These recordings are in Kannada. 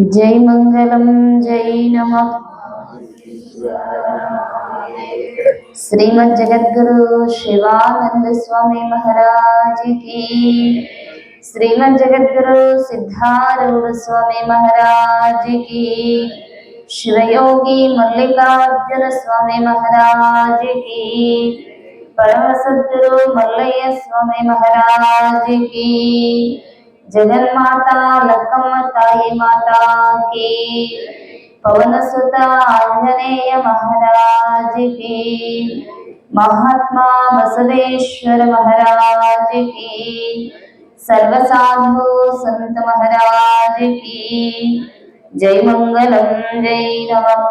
जय मंगलम जय नमः। श्रीमद् जगद्गुरु शिवानंद स्वामी महाराज की, श्रीमद् जगद्गुरु सिद्धारूढ़ स्वामी महाराज की, शिवयोगी मल्लिकार्जुन स्वामी महाराज की, परम सद्गुरु मल्लಯ್ಯ स्वामी महाराज की, जगन्माता लक्कಮ್ಮ ताई माता की, पवन सुत आंजनेय महाराज की, महात्मा बसवेश्वर महाराज की, सर्वसाधु संत महाराज की, जय मंगलम जय नमः।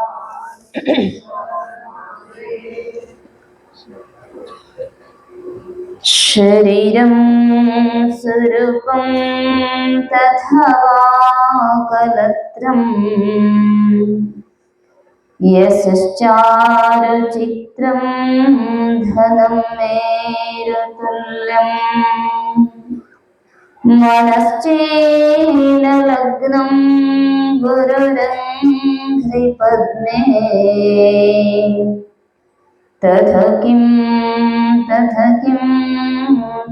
शरीरं स्वरूपं तथा कलत्रं यशश्चारुचित्रं धनं मेरुतुल्यं मनश्चेन लग्नं गुरुरङ्घ्रिपद्मे तथा किं तथा किं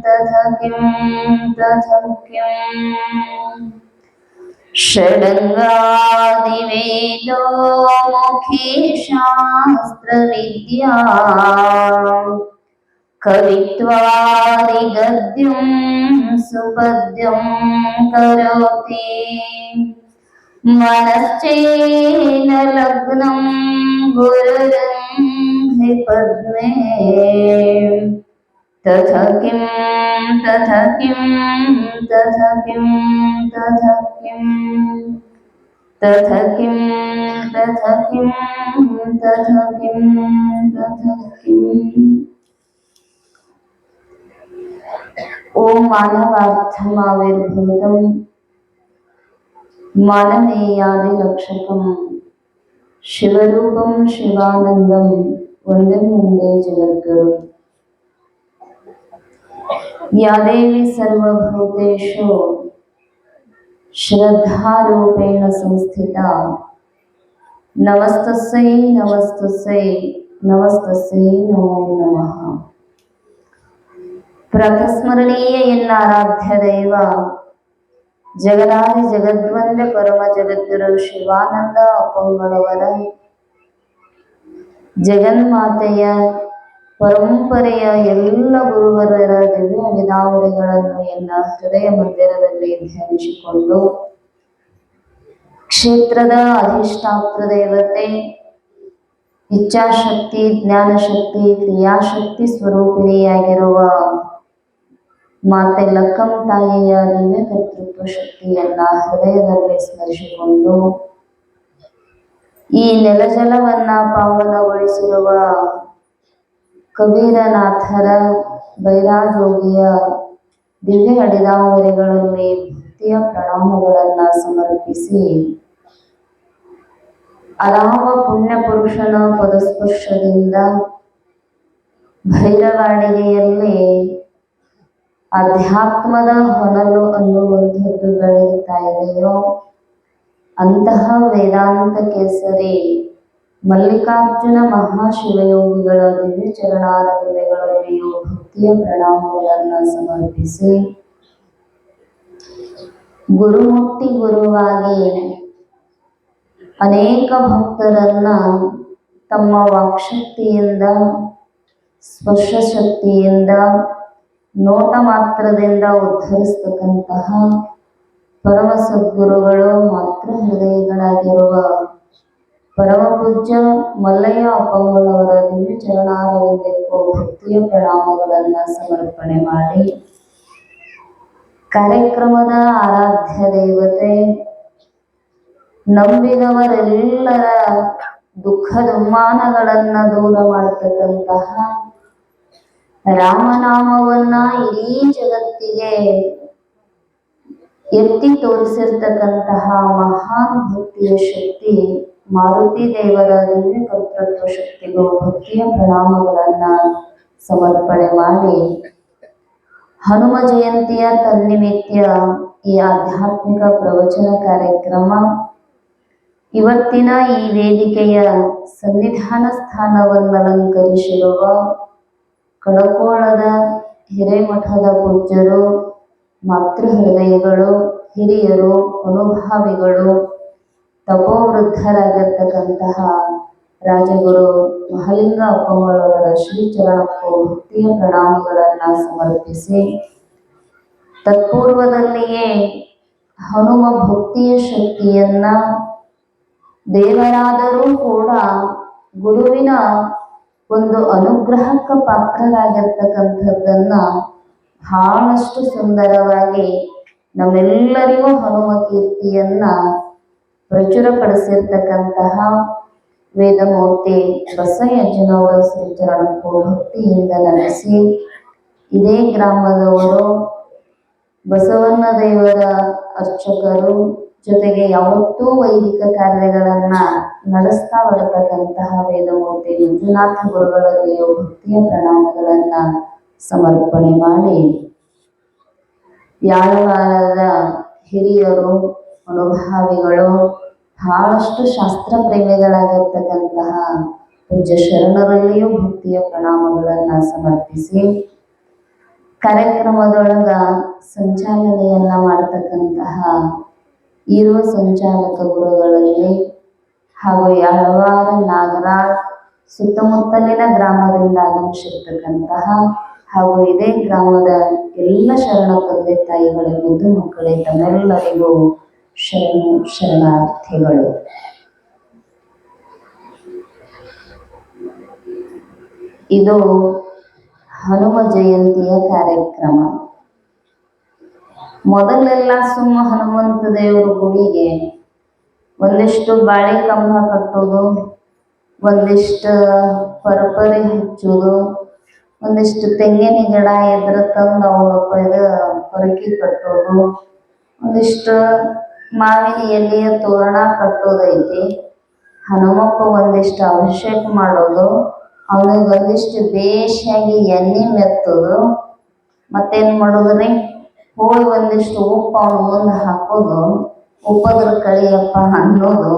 तथा किं तथा किं षडङ्गादिवेदो मुखे शास्त्रविद्या कवित्वादिगद्यं सुपद्यं करोति मनश्चेन लग्नं गुरुरङ्घ्रिपद्मे तथा किं तथा किं तथा किं तथा किं तथा किं तथा किं तथा किं तथा किं। ओम मानवार्थमाविर्भूतं मानवीयादिलक्षकं शिवरूपं शिवानंदं वंदे वंदे जगद्गुरुं। या देवी सर्वभूतेषु श्रद्धारूपेण संस्थिता नमस्तस्यै नमस्तस्यै नमस्तस्यै नमो नमः। प्रथस्मरणीय एನ್ನಾರಾಧ್ಯ ದೈವ ಜಗದಾದಿ ಜಗದ್ವಂದ್ಯ ಪರಮ ಜಗದ್ಗುರು ಶಿವಾನಂದ ಅಪ್ಪಂಗಳವರ ಜಗನ್ಮಾತೆಯ ಪರಂಪರೆಯ ಎಲ್ಲ ಗುರುವರರ ದಿವ್ಯ ವಿಧಾವಳಿಗಳನ್ನು ಎಲ್ಲ ಹೃದಯ ಮಂದಿರದಲ್ಲಿ ಧ್ಯಾನಿಸಿಕೊಂಡು ಕ್ಷೇತ್ರದ ಅಧಿಷ್ಠಾತ್ರ ದೇವತೆ ಇಚ್ಛಾಶಕ್ತಿ ಜ್ಞಾನಶಕ್ತಿ ಕ್ರಿಯಾಶಕ್ತಿ ಸ್ವರೂಪಿಣಿಯಾಗಿರುವ ಮಾತೆ ಲಕ್ಕಮ್ಮ ತಾಯಿಯ ದಿವ್ಯ ಕರ್ತೃತ್ವ ಶಕ್ತಿಯನ್ನ ಹೃದಯದಲ್ಲಿ ಸ್ಮರಿಸಿಕೊಂಡು ಈ ನೆಲಜಲವನ್ನ ಪಾವನಗೊಳಿಸಿರುವ ಕಬೀರನಾಥರ ಬೈರಾಜೋಗಿಯ ದಿವ್ಯ ಅಡಿದಾವರೆಗಳಲ್ಲಿ ಭಕ್ತಿಯ ಪ್ರಣಾಮಗಳನ್ನ ಸಮರ್ಪಿಸಿ ಅಲಾವ ಪುಣ್ಯ ಪುರುಷನ ಪದಸ್ಪರ್ಶದಿಂದ ಭೈರವಾಡಿಗೆಯಲ್ಲಿ ಅಧ್ಯಾತ್ಮದ ಹೊನಲು ಅನ್ನುವಂಥದ್ದು ಬೆಳೆಯುತ್ತಾ ಇದೆಯೋ ಅಂತಹ ವೇದಾಂತ ಕೇಸರಿ ಮಲ್ಲಿಕಾರ್ಜುನ ಮಹಾಶಿವಯೋಗಿಗಳ ದಿವ್ಯ ಚರಣಾರವಿಂದಗಳಲ್ಲಿಯೂ ಭಕ್ತಿಯ ಪ್ರಣಾಮಗಳನ್ನು ಸಮರ್ಪಿಸಿ ಗುರುಮುಕ್ತಿ ಗುರುವಾಗಿ ಅನೇಕ ಭಕ್ತರನ್ನ ತಮ್ಮ ವಾಕ್ಶಕ್ತಿಯಿಂದ ಸ್ಪರ್ಶ ಶಕ್ತಿಯಿಂದ ನೋಟ ಮಾತ್ರದಿಂದ ಉದ್ಧರಿಸತಕ್ಕಂತಹ ಪರಮ ಸದ್ಗುರುಗಳು ಮಾತೃ ಹೃದಯಗಳಾಗಿರುವ ಪರಮ ಪೂಜ್ಯ ಮಲ್ಲಯ್ಯ ಅಪ್ಪಂಗಳವರ ದಿವ್ಯ ಚರಣಾರವಿಂದಕ್ಕೂ ಭಕ್ತಿಯ ಪ್ರಣಾಮಗಳನ್ನ ಸಮರ್ಪಣೆ ಮಾಡಿ ಕಾರ್ಯಕ್ರಮದ ಆರಾಧ್ಯ ದೇವತೆ ನಂಬಿದವರೆಲ್ಲರ ದುಃಖ ದುಮ್ಮಾನಗಳನ್ನ ದೂರ ಮಾಡತಕ್ಕಂತಹ ರಾಮನಾಮವನ್ನ ಇಡೀ ಜಗತ್ತಿಗೆ ಎತ್ತಿ ತೋರಿಸಿರ್ತಕ್ಕಂತಹ ಮಹಾನ್ ಭಕ್ತಿಯ ಶಕ್ತಿ ಮಾರುತಿ ದೇವರ ದಿವ್ಯ ಕರ್ತೃತ್ವ ಶಕ್ತಿಗೂ ಭಕ್ತಿಯ ಪ್ರಣಾಮಗಳನ್ನ ಸಮರ್ಪಣೆ ಮಾಡಿ ಹನುಮ ಜಯಂತಿಯ ತನ್ನಿಮಿತ್ಯ ಈ ಆಧ್ಯಾತ್ಮಿಕ ಪ್ರವಚನ ಕಾರ್ಯಕ್ರಮ ಇವತ್ತಿನ ಈ ವೇದಿಕೆಯ ಸನ್ನಿಧಾನ ಸ್ಥಾನವನ್ನು ಅಲಂಕರಿಸಿರುವ ಕಡಕೋಳದ ಹಿರೇಮಠದ ಪೂಜ್ಯರು, ಮಾತೃ ಹೃದಯಗಳು, ಹಿರಿಯರು, ಅನುಭಾವಿಗಳು, ತಪೋವೃದ್ಧರಾಗಿರ್ತಕ್ಕಂತಹ ರಾಜಗುರು ಮಹಾಲಿಂಗ ಅಪ್ಪಮ್ಮಳವರ ಶ್ರೀಚರಣಕ್ಕೂ ಭಕ್ತಿಯ ಪ್ರಣಾಮಗಳನ್ನು ಸಮರ್ಪಿಸಿ, ತತ್ಪೂರ್ವದಲ್ಲಿಯೇ ಹನುಮ ಭಕ್ತಿಯ ಶಕ್ತಿಯನ್ನ ದೇವರಾದರೂ ಕೂಡ ಗುರುವಿನ ಒಂದು ಅನುಗ್ರಹಕ್ಕೆ ಪಾತ್ರರಾಗಿರ್ತಕ್ಕಂಥದ್ದನ್ನ ಬಹಳಷ್ಟು ಸುಂದರವಾಗಿ ನಮ್ಮೆಲ್ಲರಿಗೂ ಹನುಮ ಕೀರ್ತಿಯನ್ನ ಪ್ರಚುರಪಡಿಸಿರ್ತಕ್ಕಂತಹ ವೇದಮೂರ್ತಿ ಬಸವಯ್ಯಜ್ಜನವರ ಶ್ರೀಚರಣಕ್ಕೂ ಭಕ್ತಿಯಿಂದ ನಮಿಸಿ, ಇದೇ ಗ್ರಾಮದವರು ಬಸವಣ್ಣ ದೇವರ ಅರ್ಚಕರು, ಜೊತೆಗೆ ಯಾವತ್ತೂ ವೈದಿಕ ಕಾರ್ಯಗಳನ್ನ ನಡೆಸ್ತಾ ಬರತಕ್ಕಂತಹ ವೇದಮೂರ್ತಿ ಮಂಜುನಾಥ ಗುರುಗಳಲ್ಲಿಯೂ ಭಕ್ತಿಯ ಪ್ರಣಾಮಗಳನ್ನ ಸಮರ್ಪಣೆ ಮಾಡಿ, ಯಾಳವಾರದ ಹಿರಿಯರು, ಅನುಭಾವಿಗಳು, ಬಹಳಷ್ಟು ಶಾಸ್ತ್ರ ಪ್ರೇಮಿಗಳಾಗಿರ್ತಕ್ಕಂತಹ ಪೂಜ್ಯ ಶರಣರಲ್ಲಿಯೂ ಭಕ್ತಿಯ ಪ್ರಣಾಮಗಳನ್ನ ಸಮರ್ಪಿಸಿ, ಕಾರ್ಯಕ್ರಮದೊಳಗ ಸಂಚಾಲನೆಯನ್ನ ಮಾಡತಕ್ಕಂತಹ ಇರುವ ಸಂಚಾಲಕ ಗುರುಗಳಲ್ಲಿ ಹಾಗೂ ಯಾಳವಾರ, ನಾಗರಾಳ್ ಸುತ್ತಮುತ್ತಲಿನ ಗ್ರಾಮದಿಂದ ಆಗಮಿಸಿರ್ತಕ್ಕಂತಹ ಹಾಗೂ ಇದೇ ಗ್ರಾಮದ ಎಲ್ಲ ಶರಣ ತಂದೆ ತಾಯಿಗಳೇ, ಮುದ್ದು ಮಕ್ಕಳೇ, ತಮ್ಮೆಲ್ಲರಿಗೂ ಶರಣಾರ್ಥಿಗಳು. ಇದು ಹನುಮ ಜಯಂತಿಯ ಕಾರ್ಯಕ್ರಮ. ಮೊದಲೆಲ್ಲ ಸುಮ್ಮ ಹನುಮಂತ ದೇವರ ಗುಡಿಗೆ ಒಂದಿಷ್ಟು ಬಾಳೆ ಕಂಬ ಕಟ್ಟೋದು, ಒಂದಿಷ್ಟು ಪರಪರಿ ಹಚ್ಚೋದು, ಒಂದಿಷ್ಟು ತೆಂಗಿನ ಗಿಡ ಎದ್ರ ತಂದು ಅವಳ ಹೊರಕಿ ಕಟ್ಟೋದು, ಒಂದಿಷ್ಟು ಮಾವಿನ ಎಲೆಯ ತೋರಣ ಕಟ್ಟೋದೈತಿ. ಹನುಮಪ್ಪ ಒಂದಿಷ್ಟು ಅಭಿಷೇಕ ಮಾಡೋದು, ಅವನಿಗೆ ಒಂದಿಷ್ಟು ಬೇಷಾಗಿ ಎಣ್ಣೆ ಮೆತ್ತೋದು, ಮತ್ತೇನು ಮಾಡೋದ್ರಿ, ಹೋಗಿ ಒಂದಿಷ್ಟು ಉಪ್ಪು ಅವನ ಮುಂದೆ ಹಾಕೋದು, ಉಪ್ಪದ್ರ ಕಳಿಯಪ್ಪ ಅನ್ನೋದು,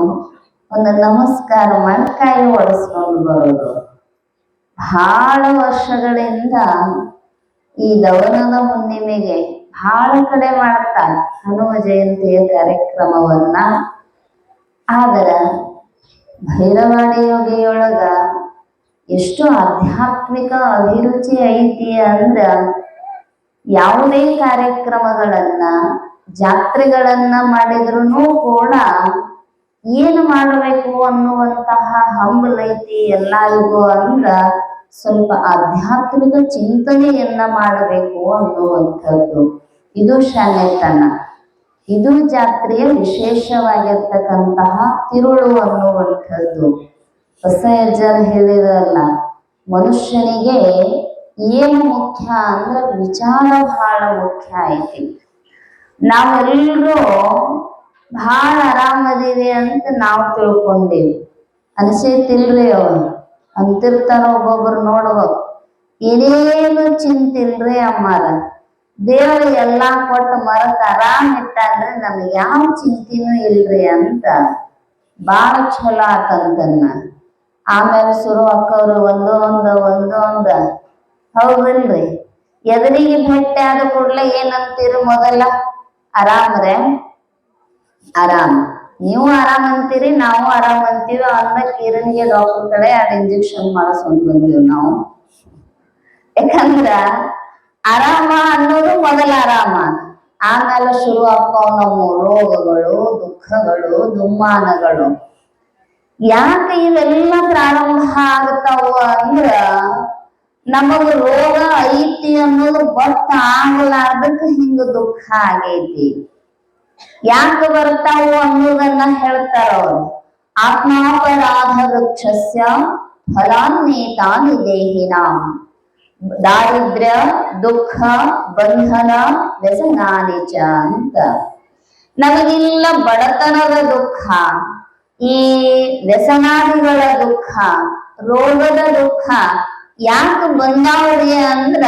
ಒಂದು ನಮಸ್ಕಾರ ಮಾಡಿ ಕಾಯಿ ಒಡಿಸ್ಕೊಂಡು ಬರೋದು. ಬಹಳ ವರ್ಷಗಳಿಂದ ಈ ದವನದ ಹುಣ್ಣಿಮೆಗೆ ಬಹಳ ಕಡೆ ಮಾಡ್ತಾರೆ ಹನುಮ ಜಯಂತಿಯ ಕಾರ್ಯಕ್ರಮವನ್ನ. ಆದ್ರೆ ಭೈರವಾಡಿ ಯೋಗಿಯೊಳಗ ಎಷ್ಟು ಆಧ್ಯಾತ್ಮಿಕ ಅಭಿರುಚಿ ಐತಿ ಅಂದ್ರ, ಯಾವುದೇ ಕಾರ್ಯಕ್ರಮಗಳನ್ನ, ಜಾತ್ರೆಗಳನ್ನ ಮಾಡಿದ್ರು ಕೂಡ ಏನು ಮಾಡಬೇಕು ಅನ್ನುವಂತಹ ಹಂಬಲೈತಿ ಎಲ್ಲರಿಗೂ ಅಂದ್ರ ಸ್ವಲ್ಪ ಆಧ್ಯಾತ್ಮಿಕ ಚಿಂತನೆಯನ್ನ ಮಾಡಬೇಕು ಅನ್ನುವಂಥದ್ದು. ಇದು ಶಾಲೆತನ. ಇದು ಜಾತ್ರೆಯ ವಿಶೇಷವಾಗಿರ್ತಕ್ಕಂತಹ ತಿರುಳು ಅನ್ನುವಂಥದ್ದು. ಬಸವಜ್ಜರು ಹೇಳಿರಲ್ಲ, ಮನುಷ್ಯನಿಗೆ ಏನು ಮುಖ್ಯ ಅಂದ್ರೆ ವಿಚಾರ ಬಹಳ ಮುಖ್ಯ ಐತಿ. ನಾವೆಲ್ಲರೂ ಬಹಳ ಆರಾಮದೀವಿ ಅಂತ ನಾವು ತಿಳ್ಕೊಂಡೇವಿ, ಅನ್ಸೈತಿಲ್ರಿ? ಅವನು ಅಂತಿರ್ತಾರ ಒಬ್ಬೊಬ್ರು ನೋಡ್ಬೇಕು, ಏನೇನು ಚಿಂತಿಲ್ರಿ ಅಮ್ಮಾರ, ದೇವರು ಎಲ್ಲಾ ಕೊಟ್ಟು ಮರಕ್ ಆರಾಮ್ ಇಟ್ಟಾದ್ರೆ ನಮ್ಗೆ ಯಾವ ಚಿಂತಿನೂ ಇಲ್ರಿ ಅಂತ ಬಾಳ ಚಲೋ ಆತಂತನ್ನ. ಆಮೇಲೆ ಶುರು ಅಕ್ಕವ್ರು ಒಂದೊಂದ ಹೌದಿಲ್ರಿ? ಎದುರಿಗೆ ಭೇಟಿ ಆದ ಕೂಡ್ಲೆ ಏನಂತೀರಿ? ಮೊದಲ ಆರಾಮ್ರೆ? ಆರಾಮ್. ನೀವು ಆರಾಮ್ ಅಂತೀರಿ, ನಾವು ಆರಾಮ್ ಅಂತೀವಿ. ಆಮೇಲೆ ಕಿರಣಿಗೆ ಡಾಕ್ಟರ್ ಕಡೆ 2 ಇಂಜೆಕ್ಷನ್ ಮಾಡಿಸ್ಕೊಂಡ್ ಬಂದೀವಿ ನಾವು. ಯಾಕಂದ್ರ ಆರಾಮ ಅನ್ನೋದು ಮೊದಲ ಆರಾಮ. ಆಮೇಲೆ ಶುರು ಆಕ್ಕವ ನಮ್ಮ ರೋಗಗಳು, ದುಃಖಗಳು, ದುಮ್ಮಾನಗಳು. ಯಾಕೆ ಇವೆಲ್ಲ ಪ್ರಾರಂಭ ಆಗ್ತಾವ ಅಂದ್ರ, ನಮಗ ರೋಗ ಐತಿ ಅನ್ನೋದು ಗೊತ್ತಾಗಲಾರ್ದಕ್ಕೆ ಹಿಂಗ ದುಃಖ ಆಗೈತಿ. ಯಾಕೆ ಬರ್ತಾವು ಅನ್ನೋದನ್ನ ಹೇಳ್ತಾರ ಅವರು. ಆತ್ಮಾಪರಾಧ ವೃಕ್ಷಸ್ಯ ಫಲಾನ್ನೇತಾನಿ ದೇಹಿನಾಂ ದಾರಿದ್ರ್ಯ ದುಃಖ ಬಂಧನ ವ್ಯಸನಾನಿ ಚ ಅಂತ. ನಮಗಿಲ್ಲ ಬಡತನದ ದುಃಖ, ಈ ವ್ಯಸನಾದಿಗಳ ದುಃಖ, ರೋಗದ ದುಃಖ, ಯಾಕೆ ಬಂದಾವ್ರಿ ಅಂದ್ರ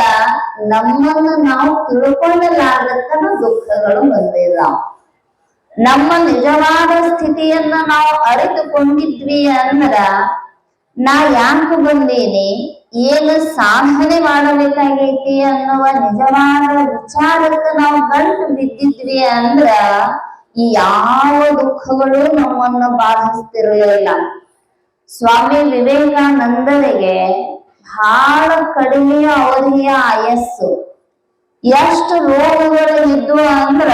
ನಮ್ಮನ್ನ ನಾವು ತಿಳ್ಕೊಳ್ಳಲಾರ್ದಕ್ಕನ ದುಃಖಗಳು ಬಂದಿದ್ದಾವ. ನಮ್ಮ ನಿಜವಾದ ಸ್ಥಿತಿಯನ್ನ ನಾವು ಅರಿತುಕೊಂಡಿದ್ವಿ ಅಂದ್ರ ನಾ ಯಾಕೆ ಬಂದೀನಿ, ಏನು ಸಾಧನೆ ಮಾಡಬೇಕಾಗೈತಿ ಅನ್ನುವ ನಿಜವಾದ ವಿಚಾರಕ್ಕೆ ನಾವು ಗಂಟು ಬಿದ್ದಿದ್ವಿ ಅಂದ್ರ ಈ ಯಾವ ದುಃಖಗಳು ನಮ್ಮನ್ನು ಬಾಧಿಸ್ತಿರ್ಲಿಲ್ಲ. ಸ್ವಾಮಿ ವಿವೇಕಾನಂದರಿಗೆ ಬಹಳ ಕಡಿಮೆ ಅವಧಿಯ ಆಯಸ್ಸು. ಎಷ್ಟು ರೋಗಗಳು ಇದ್ವು ಅಂದ್ರ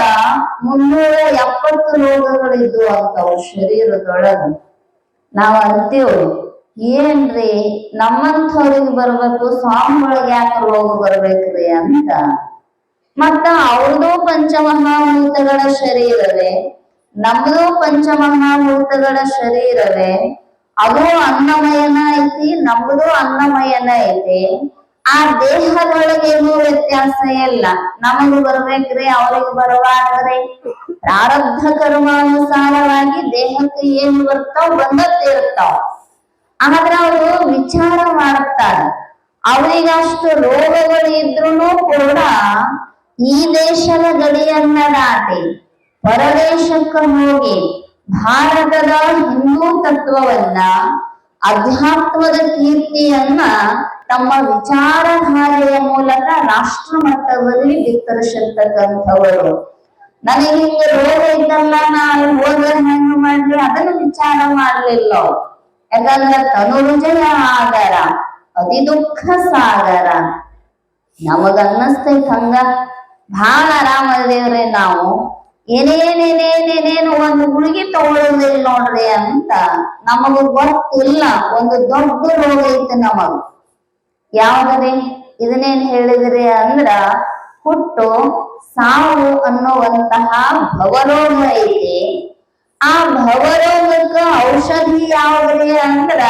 370 ರೋಗಗಳಿದ್ವು ಅಂತವು ಶರೀರದೊಳಗ. ನಾವ್ ಅಂತೀವ್ ಏನ್ರಿ ನಮ್ಮಂಥವ್ರಿಗೆ ಬರ್ಬೇಕು, ಸ್ವಾಮಿಗಳಿಗೆ ಯಾಕೆ ರೋಗ ಬರ್ಬೇಕ್ರಿ ಅಂತ. ಮತ್ತ ಅವ್ರದ್ದು ಪಂಚಮಹಾಭೂತಗಳ ಶರೀರವೇ, ನಮ್ದು ಪಂಚಮಹಾಭೂತಗಳ ಶರೀರವೇ. ಅದು ಅನ್ನಮಯನ ಐತಿ, ನಮ್ದು ಅನ್ನಮಯನ ಐತಿ. ಆ ದೇಹದೊಳಗೇನು ವ್ಯತ್ಯಾಸ ಇಲ್ಲ. ನಮಗ್ ಬರ್ಬೇಕ್ರಿ, ಅವ್ರಿಗೆ ಬರಬಾರ್ದ್ರಿ. ಪ್ರಾರಬ್ಧ ಕರ್ಮಾನುಸಾರವಾಗಿ ದೇಹಕ್ಕೆ ಏನ್ ಬರ್ತಾವ್ ಬಂದತ್ತಿರ್ತಾವ. ಆದ್ರೆ ಅವರು ವಿಚಾರ ಮಾಡುತ್ತಾರ. ಅವರಿಗಷ್ಟು ರೋಗಗಳು ಇದ್ರೂ ಕೂಡ ಈ ದೇಶದ ಗಡಿಯನ್ನ ದಾಟಿ ಪರದೇಶಕ್ಕೆ ಹೋಗಿ ಭಾರತದ ಹಿಂದೂ ತತ್ವವನ್ನ, ಅಧ್ಯಾತ್ಮದ ಕೀರ್ತಿಯನ್ನ ತಮ್ಮ ವಿಚಾರಧಾರೆಯ ಮೂಲಕ ರಾಷ್ಟ್ರ ಮಟ್ಟದಲ್ಲಿ ಬಿತ್ತರಿಸಿರ್ತಕ್ಕಂಥವರು. ನನಗೆ ಹಿಂಗ ರೋಗ ಇದ್ದಲ್ಲ, ನಾನು ಹೋದ್ರೆ ಹೆಂಗ ಮಾಡ್ಲಿ ಅದನ್ನು ವಿಚಾರ ಮಾಡ್ಲಿಲ್ಲ. ಯಾಕಂದ್ರೆ ತನುರುಜಯ ಆಗರ ಅತಿ ದುಃಖ ಸಾಗರ. ನಮಗನ್ನಸ್ತೈತ್ ಹಂಗ ಬಹಳ ಆರಾಮದೇವ್ರಿ ನಾವು, ಏನೇನೇನೇನೇನೇನು ಒಂದು ಗುಳಿಗೆ ತಗೊಳ್ಳೋದಿಲ್ಲ ನೋಡ್ರಿ ಅಂತ. ನಮಗ ಗೊತ್ತಿಲ್ಲ ಒಂದು ದೊಡ್ಡ ರೋಗ ಐತೆ ನಮಗ. ಯಾವ್ದ್ರಿ? ಇದನ್ನೇನ್ ಹೇಳಿದ್ರಿ ಅಂದ್ರ ಹುಟ್ಟು ಸಾವು ಅನ್ನುವಂತಹ ಭವರೋಗ ಐತಿ. ಆ ಭವರೋಗಕ್ಕ ಔಷಧಿ ಯಾವ್ದ್ರಿ ಅಂದ್ರ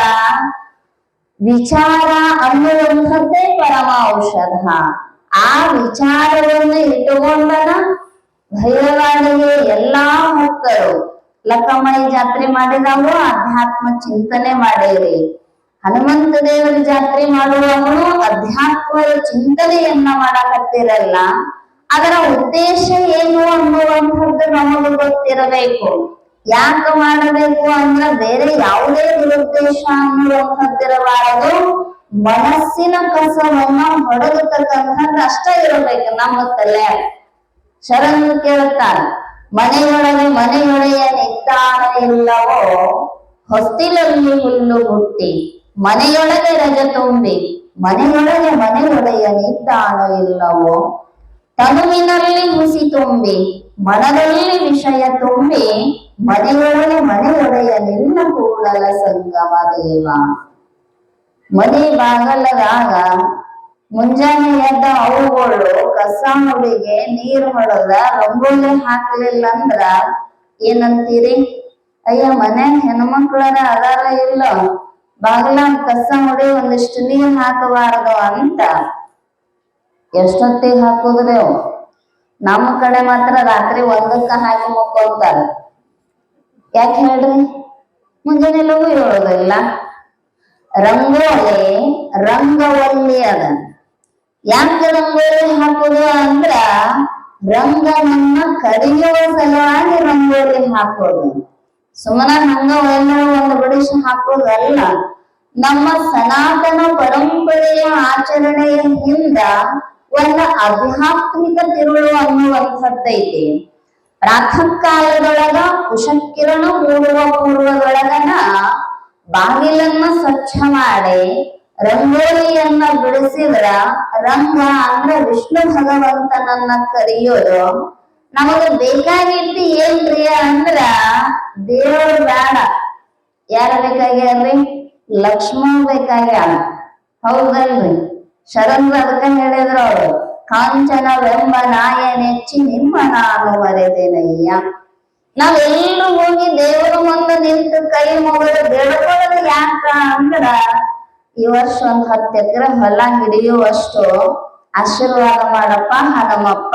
ವಿಚಾರ ಅನ್ನುವಂಥದ್ದೇ ಪರಮ ಔಷಧ. ಆ ವಿಚಾರವನ್ನು ಇಟ್ಟುಕೊಂಡನ ಭೈರವಾಡಿಗೆ ಎಲ್ಲಾ ಭಕ್ತರು ಲಕ್ಕಮೈ ಜಾತ್ರೆ ಮಾಡಿದವರು ಅಧ್ಯಾತ್ಮ ಚಿಂತನೆ ಮಾಡಿರಿ. ಹನುಮಂತ ದೇವರ ಜಾತ್ರೆ ಮಾಡುವವನು ಅಧ್ಯಾತ್ಮದ ಚಿಂತನೆಯನ್ನ ಮಾಡಕತ್ತಿರಲ್ಲ. ಅದರ ಉದ್ದೇಶ ಏನು ಅನ್ನುವಂಥದ್ದು ನಮಗೆ ಗೊತ್ತಿರಬೇಕು. ಯಾಕೆ ಮಾಡಬೇಕು ಅಂದ್ರ ಬೇರೆ ಯಾವುದೇ ದುರುದ್ದೇಶ ಅನ್ನುವಂಥದ್ದಿರಬಾರದು. ಮನಸ್ಸಿನ ಕಸವನ್ನ ಹೊಡೆದತಕ್ಕಂಥದ್ದು ಅಷ್ಟ ಇರಬೇಕು ನಮ್ಮ ತಲೆ. ಶರಣ ಕೇಳ್ತಾರ, ಮನೆಯೊಳಗೆಯ ನಿದ್ದಾನ ಇಲ್ಲವೋ, ಹೊಸ್ತಿಲಲ್ಲಿ ಹುಲ್ಲು ಹುಟ್ಟಿ ಮನೆಯೊಳಗೆ ರಜ ತುಂಬಿ, ಮನೆಯೊಡೆಯ ನಿದ್ದಾನ ಇಲ್ಲವೋ, ತನುವಿನಲ್ಲಿ ಹುಸಿ ತುಂಬಿ ಮನದಲ್ಲಿ ವಿಷಯ ತುಂಬಿ, ಮನೆಯೊಡೆಯ ನಿನ್ನ ಕೂಡಲ ಸಂಗಮ ದೇವ. ಮನೆ ಬಾಗಲದಾಗ ಮುಂಜಾನೆ ಎದ್ದ ಅವುಗಳು ಕಸ ಹುಡಿಗೆ ನೀರ್ ಹೊಡೆದ ರಂಗೋಲಿ ಹಾಕ್ಲಿಲ್ಲ ಅಂದ್ರ ಏನಂತೀರಿ? ಅಯ್ಯ ಮನ್ಯಾಗ ಹೆಣ್ಮಕ್ಳರ ಅದಾರ ಇಲ್ಲ, ಬಾಗಲಾಗ ಕಸ ಹೊಡಿ ಒಂದಿಷ್ಟು ನೀರ್ ಹಾಕಬಾರದು ಅಂತ. ಎಷ್ಟೊತ್ತಿಗೆ ಹಾಕುದ್ರಿ ಅವು? ನಮ್ಮ ಕಡೆ ಮಾತ್ರ ರಾತ್ರಿ 1ಕ್ಕ ಹಾಕಿ ಮಕ್ಕೊಂತಾರ. ಯಾಕೆ ಹೇಳ್ರಿ? ಮುಂಜಾನೆ ಲಘು ಹೇಳೋದಿಲ್ಲ. ರಂಗೋಲಿ ರಂಗವಲ್ಲಿ ಅದ. ಯಾಕೆ ರಂಗೋಲಿ ಹಾಕುದು ಅಂದ್ರ ರಂಗನನ್ನ ಕರೆಯುವ ಸಲುವಾಗಿ ರಂಗೋಲಿ ಹಾಕೋದು. ಸುಮ್ಮನ ಹಂಗ ಒಂದು ಬಡಿಸಿ ಹಾಕೋದಲ್ಲ. ನಮ್ಮ ಸನಾತನ ಪರಂಪರೆಯ ಆಚರಣೆಯ ಹಿಂದ ಒಂದು ಆಧ್ಯಾತ್ಮಿಕ ತಿರುಳು ಅನ್ನುವಂಥದ್ದೈತಿ. ಪ್ರಾತಃ ಕಾಲದೊಳಗ ಉಷಕಿರಣ ಮೂಡುವ ಪೂರ್ವದೊಳಗನ ಬಾಗಿಲನ್ನ ಸ್ವಚ್ಛ ಮಾಡಿ ರಂಗೋಲಿಯನ್ನ ಬಿಡಿಸಿದ್ರ ರಂಗ ಅಂದ್ರ ವಿಷ್ಣು ಭಗವಂತನನ್ನ ಕರೆಯೋದು. ನಮಗ ಬೇಕಾಗಿತ್ತು ಏನ್ರಿ ಅಂದ್ರ ದೇವರು ಬೇಡ. ಯಾರ ಬೇಕಾಗ್ಯಾರ್ರಿ? ಲಕ್ಷ್ಮಣ ಬೇಕಾಗ್ಯಾರ. ಹೌದಲ್ರಿ? ಶರಣ್ರು ಅದಕ್ಕ ಹೇಳಿದ್ರು ಅವರು, ಕಾಂಚನವೆಂಬ ನಾಯ ನೆಚ್ಚಿ ನಿಮ್ಮ ನಾನು ಮರೆತೇನಯ್ಯ. ನಾವೆಲ್ಲರೂ ಹೋಗಿ ದೇವರ ಮುಂದೆ ನಿಂತು ಕೈ ಮುಗಿದು ಬೇಡ್ಕೊಳ್ಳೋದು ಯಾಕ ಅಂದ್ರ ಈ ವರ್ಷ 10 ಎಕರೆ ಹೊಲ ಹಿಡಿಯುವಷ್ಟು ಆಶೀರ್ವಾದ ಮಾಡಪ್ಪ ಹನುಮಪ್ಪ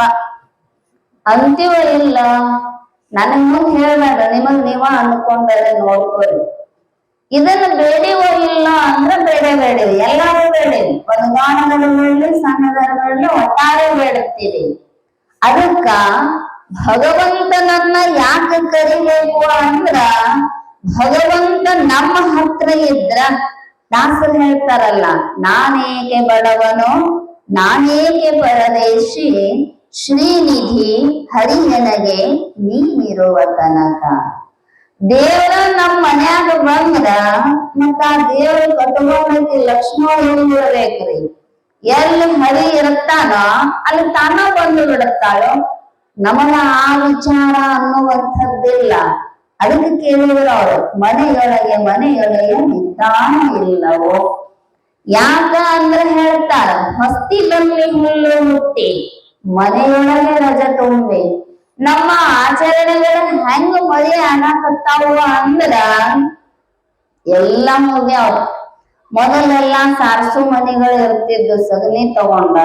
ಅಂತೀವ ಇಲ್ಲ. ನನಗ್ ಮುಂದೆ ಹೇಳ್ಬೇಡ, ನಿಮಗ್ ನೀವ ಅನ್ಕೊಂಡರೆ ನೋಡ್ಕೊರಿ. ಇದನ್ನ ಬೇಡಿವೋ ಇಲ್ಲ ಅಂದ್ರ ಬೇಡೇವಿ, ಎಲ್ಲಾರು ಬೇಡೇವಿ, ಒಂದು ಗಾಣಗಳು ಬೇಡಲಿ, ಸಣ್ಣದರ ಬೇಡಲಿ, ಒಟ್ಟಾರೆ ಬೇಡುತ್ತೀವಿ. ಅದಕ್ಕ ಭಗವಂತನನ್ನ ಯಾಕೆ ಕರಿಬೇಕು ಅಂದ್ರ ಭಗವಂತ ನಮ್ಮ ಹತ್ರ ಇದ್ರ ದಾಸರು ಹೇಳ್ತಾರಲ್ಲ, ನಾನೇಕೆ ಬಡವನು ನಾನೇಕೆ ಪರದೇಶಿ, ಶ್ರೀನಿಧಿ ಹರಿಯನಗೆ ನೀನಿರುವ ತನಕ. ದೇವ್ರ ನಮ್ ಮನ್ಯಾಗ ಬಂದ್ರ ಮತ್ತ ಆ ದೇವ್ರ ಕಟ್ಕೊಂಡೈತಿ ಲಕ್ಷ್ಮಣ ಇರ್ಬೇಕ್ರಿ. ಎಲ್ಲಿ ಹರಿ ಇರುತ್ತಾನೋ ಅಲ್ಲಿ ತಾನ ಬಂದು ಬಿಡುತ್ತಾಳೋ. ನಮಗ ಆ ವಿಚಾರ ಅನ್ನುವಂಥದ್ದಿಲ್ಲ. ಅದಕ್ಕೆ ಕೇಳಿದ್ರು ಅವರು, ಮನೆಯೊಳಗೆ ನಿದ್ದಾನ ಇಲ್ಲವೋ. ಯಾಕ ಅಂದ್ರೆ ಹೇಳ್ತಾರ, ಹೊಸ್ತಿಲಲ್ಲಿ ಹುಲ್ಲು ಹುಟ್ಟಿ ಮನೆಯೊಳಗೆ ರಜ ತುಂಬಿ. ನಮ್ಮ ಆಚರಣೆಗಳ ಹೆಂಗ ಮಳಿ ಆಗಾಕತ್ತಾವ ಅಂದ್ರ ಎಲ್ಲಾ ಮುಗ್ಯಾವ. ಮೊದಲೆಲ್ಲಾ ಸಾರಸು ಮನೆಗಳು ಇರ್ತಿದ್ದು ಸಗಣಿ ತಗೊಂಡ,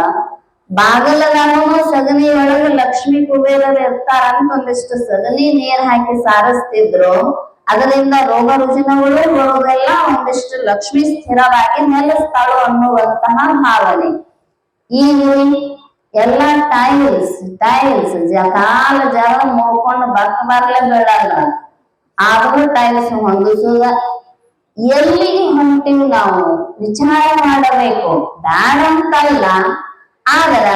ಬಾಗಲದಾಗೂ ಸಗಣಿ ಒಳಗ ಲಕ್ಷ್ಮಿ ಕುಬೇರರು ಇರ್ತಾರಂತ ಒಂದಿಷ್ಟು ಸಗಣಿ ನೀರ್ ಹಾಕಿ ಸಾರಿಸ್ತಿದ್ರು. ಅದರಿಂದ ರೋಗ ರುಜಿನಗಳು ಬರೋದೆಲ್ಲ, ಒಂದಿಷ್ಟು ಲಕ್ಷ್ಮಿ ಸ್ಥಿರವಾಗಿ ನೆಲೆಸ್ತಾಳು ಅನ್ನುವಂತಹ ಭಾವನೆ. ಈಗ ಎಲ್ಲ ಟೈಲ್ಸ್ ಕಾಲ ಜಾಗ ಮುಡ್ಕೊಂಡು ಬರ್ಲೆ ಬೇಡಲ್ಲ, ಆದ್ರೂ ಟೈಲ್ಸ್ ಹೊಂದಿಸುದ. ಎಲ್ಲಿಗೆ ಹೊಂಟಿವಿ ನಾವು ವಿಚಾರ ಮಾಡಬೇಕು. ಬ್ಯಾಡ ಅಂತಲ್ಲ, ಆದ್ರ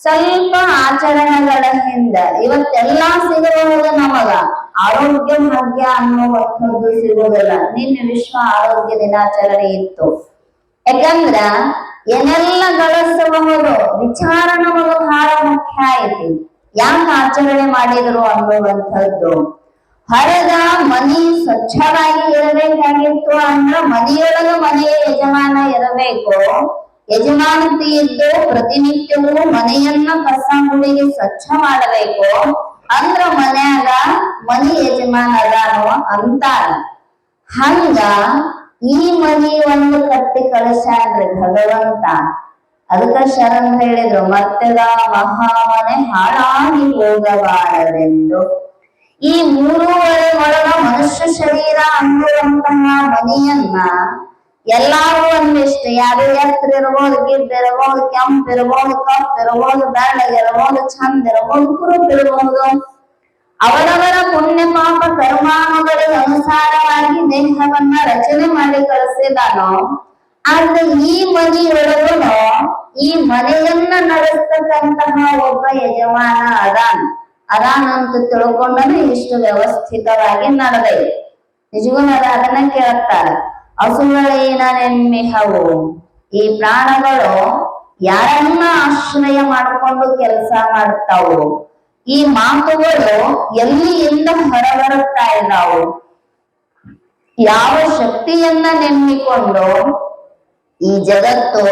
ಸ್ವಲ್ಪ ಆಚರಣೆಗಳ ಹಿಂದ ಇವತ್ತೆಲ್ಲಾ ಸಿಗಬಹುದು ನಮಗ. ಆರೋಗ್ಯ ಭಾಗ್ಯ ಅನ್ನುವಂಥದ್ದು ಸಿಗುವುದಿಲ್ಲ. ನಿನ್ನೆ ವಿಶ್ವ ಆರೋಗ್ಯ ದಿನಾಚರಣೆ ಇತ್ತು. ಯಾಕಂದ್ರ ಏನೆಲ್ಲ ಗಳಿಸಬಹುದು ವಿಚಾರ ನಮಗ ಬಹಳ ಮುಖ್ಯ ಐತಿ. ಯಾಕೆ ಆಚರಣೆ ಮಾಡಿದ್ರು ಅನ್ನುವಂಥದ್ದು. ಹೊರಗ ಮನಿ ಸ್ವಚ್ಛವಾಗಿ ಇರಬೇಕಾಗಿತ್ತು ಅಂದ್ರ ಮನೆಯೊಳಗ ಮನೆಯ ಯಜಮಾನ ಇರಬೇಕು. ಯಜಮಾನತಿ ಇದ್ದು ಪ್ರತಿನಿತ್ಯವೂ ಮನೆಯನ್ನ ಕಸ ಗುಡಿಗೆ ಸ್ವಚ್ಛ ಮಾಡಬೇಕು. ಅಂದ್ರ ಮನ್ಯಾಗ ಮನಿ ಯಜಮಾನ ಅದಾನೋ ಅಂತಾರ. ಹಂಗ ಈ ಮನಿ ಒಂದು ಕಟ್ಟಿ ಕಳಿಸ್ಯಾನ್ರಿ ಭಗವಂತ. ಅದಕ್ಕ ಶರಣ ಹೇಳಿದ್ರು, ಮತ್ತೆದ ಮಹಾಮನೆ ಹಾಳಾಗಿ ಹೋಗಬಾರದೆಂದು. ಈ 3.5 ಒಳಗ ಮನುಷ್ಯ ಶರೀರ ಅನ್ನುವಂತಹ ಮನೆಯನ್ನ ಎಲ್ಲಾರು ಒಂದಿಷ್ಟು, ಯಾರು ಎತ್ತರ ಇರ್ಬೋದು, ಗಿಡ್ಡ ಇರ್ಬೋದು, ಕೆಂಪ್ ಇರ್ಬೋದು, ಕಪ್ ಇರ್ಬೋದು, ಬೆಳ್ಳಗಿರ್ಬೋದು, ಚಂದ ಇರ್ಬೋದು, ಕುರುಪ್ ಇರ್ಬೋದು, ಅವರವರ ಪುಣ್ಯ ಪಾಪ ಕರ್ಮಾನುಗಳಿಗೆ ಅನುಸಾರವಾಗಿ ದೇಹವನ್ನ ರಚನೆ ಮಾಡಿ ಕಳಿಸಿದಾನೋ. ಆದ್ರೆ ಈ ಮನೆಯೊಳಗನು ಈ ಮನೆಯನ್ನ ನಡೆಸ್ತಕ್ಕಂತಹ ಒಬ್ಬ ಯಜಮಾನ ಅದಾನಂತ ತಿಳ್ಕೊಂಡನು ಇಷ್ಟು ವ್ಯವಸ್ಥಿತವಾಗಿ ನಡೆದೈತೆ. ನಿಜಗುಣದ ಅದನ್ನ ಕೇಳ್ತಾರ, ಹಸುಗಳೇನ ನೆಮ್ಮಿಹವು. ಈ ಪ್ರಾಣಗಳು ಯಾರನ್ನ ಆಶ್ರಯ ಮಾಡಿಕೊಂಡು ಕೆಲಸ ಮಾಡ್ತಾವು. ಈ ಮಾತುಗಳು ಎಲ್ಲಿಯಿಂದ ಹೊರಬರುತ್ತಾ ಇದ್ದಾವು, ಯಾವ ಶಕ್ತಿಯನ್ನ ನೆಮ್ಮಿಕೊಂಡು ಈ ಜಗತ್ತು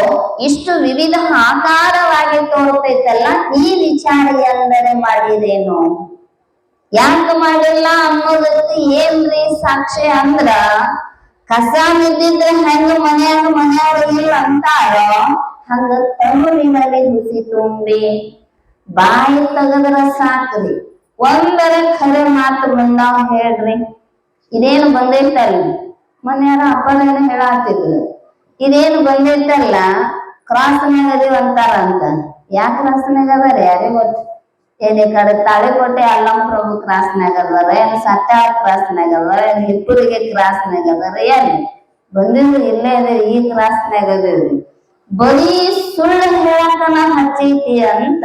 ಇಷ್ಟು ವಿವಿಧ ಆಕಾರವಾಗಿ ತೋರ್ತೈತಲ್ಲ, ಈ ವಿಚಾರ ಎಂದರೆ ಮಾಡಿದೇನು, ಯಾಕೆ ಮಾಡಿಲ್ಲ ಅನ್ನೋದಕ್ಕೆ ಏನ್ರಿ ಸಾಕ್ಷಿ ಅಂದ್ರ, ಕಸ ಬಿದ್ದಿದ್ರೆ ಹೆಂಗ ಮನೆಯವ್ರು ಇಲ್ಲ ಅಂತಾರೋ ಹಂಗ ತಮಿಳಿನಲ್ಲಿ ಹುಸಿ ತುಂಬಿ ಬಾಯಿ ತೆಗದ್ರ ಸಾಕ್ರಿ. ಒಂದರ ಖರೆ ಮಾತು ಬಂದಾವ ಹೇಳ್ರಿ. ಇದೇನು ಬಂದೈತಲ್ಲ, ಮನೆಯಾರ ಅಪ್ಪನೇನ ಹೇಳಾತಿದ್ರು, ಇದೇನು ಬಂದೈತಲ್ಲ ಕ್ರಾಸ್ನಾಗ ಅದೀವ ಅಂತಾರಂತ. ಯಾಕೆ ಕ್ರಾಸ್ನಾಗ ಅದಾರ ಯಾರೇ ಗೊತ್ತು. ಏನ್ ಈ ಕಡೆ ತಾಳಿಕೋಟೆ ಅಲ್ಲಂಪ್ರಭು ಕ್ರಾಸ್ನಾಗ ಅದಾರ, ಏನ್ ಸತ್ಯಾಳ ಕ್ರಾಸ್ನಾಗ ಅದಾರ, ಏನ್ ಹಿಪ್ಪುರಿಗೆ ಕ್ರಾಸ್ನಾಗ ಅದಾರ, ಏನ್ ಬಂದಿದ್ರು ಇಲ್ಲೇ ಅದೇ ಈ ಕ್ರಾಸ್ನಾಗ ಅದೇವ್ರಿ. ಬರೀ ಸುಳ್ಳು ಹೇಳಕನ ಹಚ್ಚೈತಿ ಅಂತ.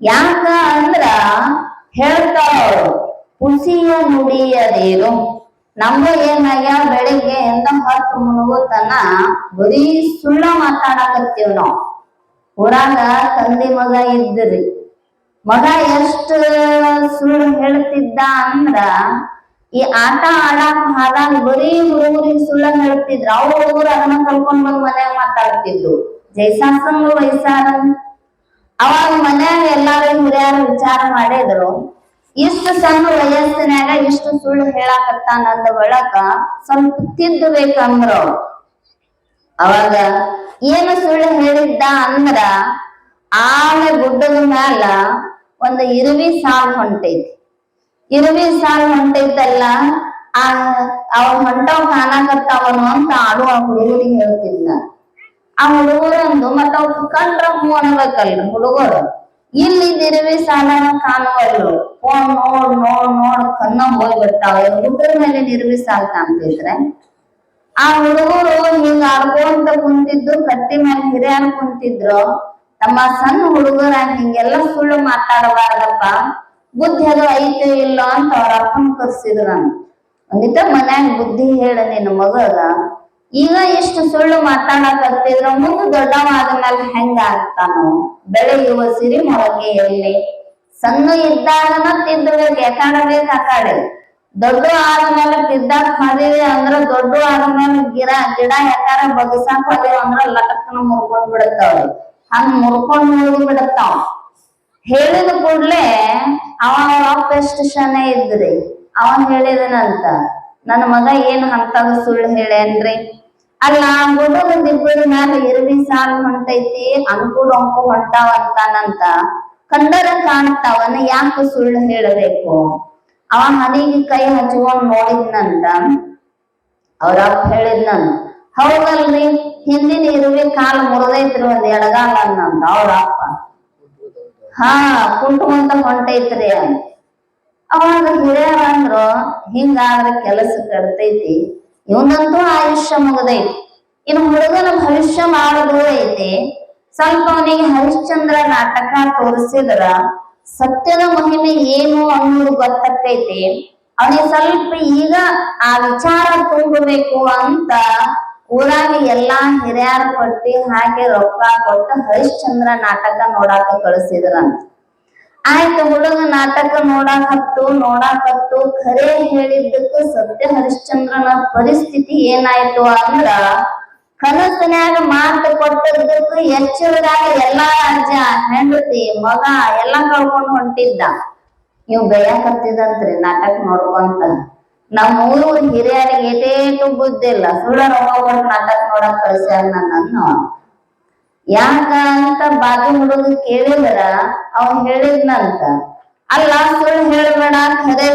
ಯಾಕ ಅಂದ್ರ ಹೇಳ್ತಾರ, ಹುಸಿಯ ನುಡಿಯದೇನು. ನಮ್ಮ ಏನಾಗ್ಯಾವ ಬೆಳಿಗ್ಗೆ ಎಂದ ಹೊತ್ತು ಮುಳುಗುತನ ಬರೀ ಸುಳ್ಳ ಮಾತಾಡಕತ್ತೀವ್ ನಾವ್. ಊರಾಗ ತಂದೆ ಮಗ ಇದ್ರಿ, ಮಗ ಎಷ್ಟು ಸುಳ್ಳು ಹೇಳ್ತಿದ್ದ ಅಂದ್ರ, ಈ ಆಟ ಆಡಾಕ ಹಾದಾಗ ಬರೀ ಹುಡುಗರಿಗೆ ಸುಳ್ಳ ಹೇಳ್ತಿದ್ರ. ಅವ್ರ ಹುಡುಗರು ಅದನ್ನ ಕಲ್ಕೊಂಡ್ ಬಂದ್ ಮನ್ಯಾಗ ಮಾತಾಡ್ತಿದ್ರು. ಜೈಸಾಸಂಗ ವಯಸ್ಸಾರ ಅವಾಗ ಮನ್ಯಾಗ ಎಲ್ಲಾರು ಹಿರಿಯಾರ ವಿಚಾರ ಮಾಡಿದ್ರು, ಇಷ್ಟು ಸಣ್ಣ ವಯಸ್ಸಿನಾಗ ಇಷ್ಟು ಸುಳ್ಳು ಹೇಳಾಕತ್ತಾನಂದ ಒಳಗ ಸ್ವಲ್ಪ ತಿದ್ದಬೇಕಂದ್ರ. ಅವಾಗ ಏನು ಸುಳ್ಳು ಹೇಳಿದ್ದ ಅಂದ್ರ, ಆಮೆ ಗುಡ್ಡದ ಮ್ಯಾಲ ಒಂದು ಇರುವಿ ಸಾಲ್ ಹೊಂಟೈತಿ. ಇರುವಿ ಸಾಲ್ ಹೊಂಟೈತಲ್ಲ, ಆ ಅವ್ ಹೊಂಟವ್ ಕಾಣಕತ್ತಾವನು ಅಂತ ಆಡು ಆ ಹುಡುಗರಿಗೆ ಹೇಳ್ತಿದ್ನ. ಆ ಹುಡುಗರಂದು ಮತ್ತ ಅವ್ ಕಂಡ್ರ ಹೂ ಅನ್ಬೇಕಲ್ರಿ ಹುಡುಗರು. ಇಲ್ಲಿ ದಿರವಿ ಸಾಲನ ಕಾಣುವಲ್ಲು, ಫೋನ್ ನೋಡ್ ನೋಡ್ ನೋಡ್ ಕಣ್ಣ ಹೋಗ್ಬಿಡ್ತಾವ. ಹುಡುಗರ ಮೇಲೆ ನಿರ್ವಿ ಸಾಲ ಕಾಣ್ತಿದ್ರೆ ಆ ಹುಡುಗರು ಹಿಂಗ ಆಡ್ಕೊಂತ ಕುಂತಿದ್ದು ಕಟ್ಟಿ ಮೇಲೆ ಹಿರಿಯಾರ್ ಕುಂತಿದ್ರು. ತಮ್ಮ ಸಣ್ಣ ಹುಡುಗರ ಹಿಂಗೆಲ್ಲ ಸುಳ್ಳು ಮಾತಾಡಬಾರ್ದಪ್ಪ, ಬುದ್ಧಿ ಅದು ಐತೆ ಇಲ್ಲ ಅಂತ ಅವ್ರ ಅಪ್ಪನ್ ಕರ್ಸಿದ್ರು. ನಾನು ಒಂದಿತ್ತ ಮನ್ಯಾಗ ಬುದ್ಧಿ ಹೇಳ ನಿನ್ನ ಮಗಗ, ಈಗ ಎಷ್ಟು ಸುಳ್ಳು ಮಾತಾಡಕತ್ತಿದ್ರ ಮುಂದೆ ದೊಡ್ಡವ ಆದ್ಮೇಲೆ ಹೆಂಗ ಆಗ್ತಾನೋ, ಬೆಳೆಯುವ ಸಿರಿ ಮೊಳಕೆಯಲ್ಲಿ ಸಣ್ಣ ಇದ್ದಾಗನ ತಿದ್ದಬೇಕು, ಯಾಕಾಡಬೇಕು ಆಕಾಡೆ. ದೊಡ್ಡ ಆದ್ಮೇಲೆ ತಿದ್ದಾಕ್ ಹೋದಿವಿ ಅಂದ್ರ ದೊಡ್ಡ ಆದ್ಮೇಲೆ ಗಿಡ ಯಾಕಾರ ಬಗಸಾಕ್ ಹೋದೇವ ಅಂದ್ರ ಲಟಕ್ನ ಮುರ್ಕೊಂಡ್ ಬಿಡತಾವ. ಹಂಗ ಮುರ್ಕೊಂಡ್ ಹೋಗಿ ಬಿಡತಾವ. ಹೇಳಿದ ಕೂಡ್ಲೆ ಅವ ಅಪ್ಪ ಎಷ್ಟು ಶನೆ ಇದ್ರಿ, ಅವನ್ ಹೇಳಿದನಂತ, ನನ್ನ ಮಗ ಏನ್ ಹಂತಾಗ ಸುಳ್ಳು ಹೇಳೇನ್ರಿ, ಅಲ್ಲ ಹುಡುಗ ದಿಬ್ಬದ ಮ್ಯಾಲ ಇರ್ವಿ ಸಾಲ್ ಹೊಂಟೈತಿ ಅನ್ಕೂಡ್ ಅಂಕು ಹೊಂಟಾವ ಅಂತಾನಂತ, ಕಂಡರ ಕಾಣ್ತಾವನ ಯಾಕ ಸುಳ್ಳು ಹೇಳಬೇಕು. ಅವ ಹನಿಗೆ ಕೈ ಹಚ್ಕೊಂಡ್ ನೋಡಿದ್ನಂತ. ಅವ್ರ ಅಪ್ಪ ಹೇಳಿದ್ನಂತ, ಹೌದಲ್ರಿ ಹಿಂದಿನ ಇರುವಿ ಕಾಲು ಮುರಿದೈತ್ರಿ ಒಂದ್ ಎಡಗಾಲ ಅನ್ನಂತ. ಅವ್ರ ಅಪ್ಪ ಹಾ ಕುಂಟ್ಕೊಂತ ಹೊಂಟೈತ್ರಿ ಅಂತ. ಅವಾಗ ಹಿರಿಯರ ಅಂದ್ರು, ಹಿಂಗಾದ್ರೆ ಕೆಲಸ ಕೆಡ್ತೈತಿ, ಇವನಂತೂ ಆಯುಷ್ಯ ಮುಗದೈತಿ, ಇನ್ನು ಹುಡುಗನ ಭವಿಷ್ಯ ಮಾಡೋದು ಐತಿ. ಸ್ವಲ್ಪ ಅವನಿಗೆ ಹರಿಶ್ಚಂದ್ರ ನಾಟಕ ತೋರಿಸಿದ್ರ ಸತ್ಯದ ಮಹಿಮೆ ಏನು ಅನ್ನೋದು ಗೊತ್ತಕ್ಕೈತಿ. ಅವನಿಗೆ ಸ್ವಲ್ಪ ಈಗ ಆ ವಿಚಾರ ತುಂಬಬೇಕು ಅಂತ ಊರಾಗ ಎಲ್ಲಾ ಹಿರಿಯರ ಪಟ್ಟಿ ಹಾಕಿ ರೊಕ್ಕ ಕೊಟ್ಟು ಹರಿಶ್ಚಂದ್ರ ನಾಟಕ ನೋಡಾಕ ಕಳಿಸಿದ್ರಂತ. ಆಯ್ತು, ಹುಡುಗ ನಾಟಕ ನೋಡಾಕತ್ತು ಖರೆ ಹೇಳಿದ್ದಕ್ಕ ಸತ್ಯ ಹರಿಶ್ಚಂದ್ರನ ಪರಿಸ್ಥಿತಿ ಏನಾಯ್ತು ಅಂದ್ರ, ಕನಸಿನ್ಯಾಗ ಮಾತು ಕೊಟ್ಟದ್ದಕ್ಕ ಎಚ್ಚರದಾಗ ಎಲ್ಲಾ ಅಜ್ಜ ಹೆಂಡತಿ ಮಗ ಎಲ್ಲಾ ಕಳ್ಕೊಂಡು ಹೊಂಟಿದ್ದ. ಇವ್ ಬೇಯಾಕತ್ತಿದಂತ್ರಿ ನಾಟಕ ನೋಡ್ಕೊಂತ. ನಮ್ಮ ಊರು ಹಿರಿಯರಿಗೆ ಏಟೇಟು ಬುದ್ಧಿ ಇಲ್ಲ, ಸುಳ್ಳ ರೊಕ್ಕ ಕೊಟ್ಟು ನಾಟಕ ನೋಡಕ್ ಕಳ್ಸ್ಯಾರ ನನ್ನನ್ನು. ಯಾಕ ಅಂತ ಬಾಜು ಹುಡುಗ ಕೇಳಿದ್ರ ಅವನ್ ಹೇಳಿದ್ನಂತ, ಅಲ್ಲ ಸುಳ್ಳು ಹೇಳ್ಬೇಡ ಖರೆ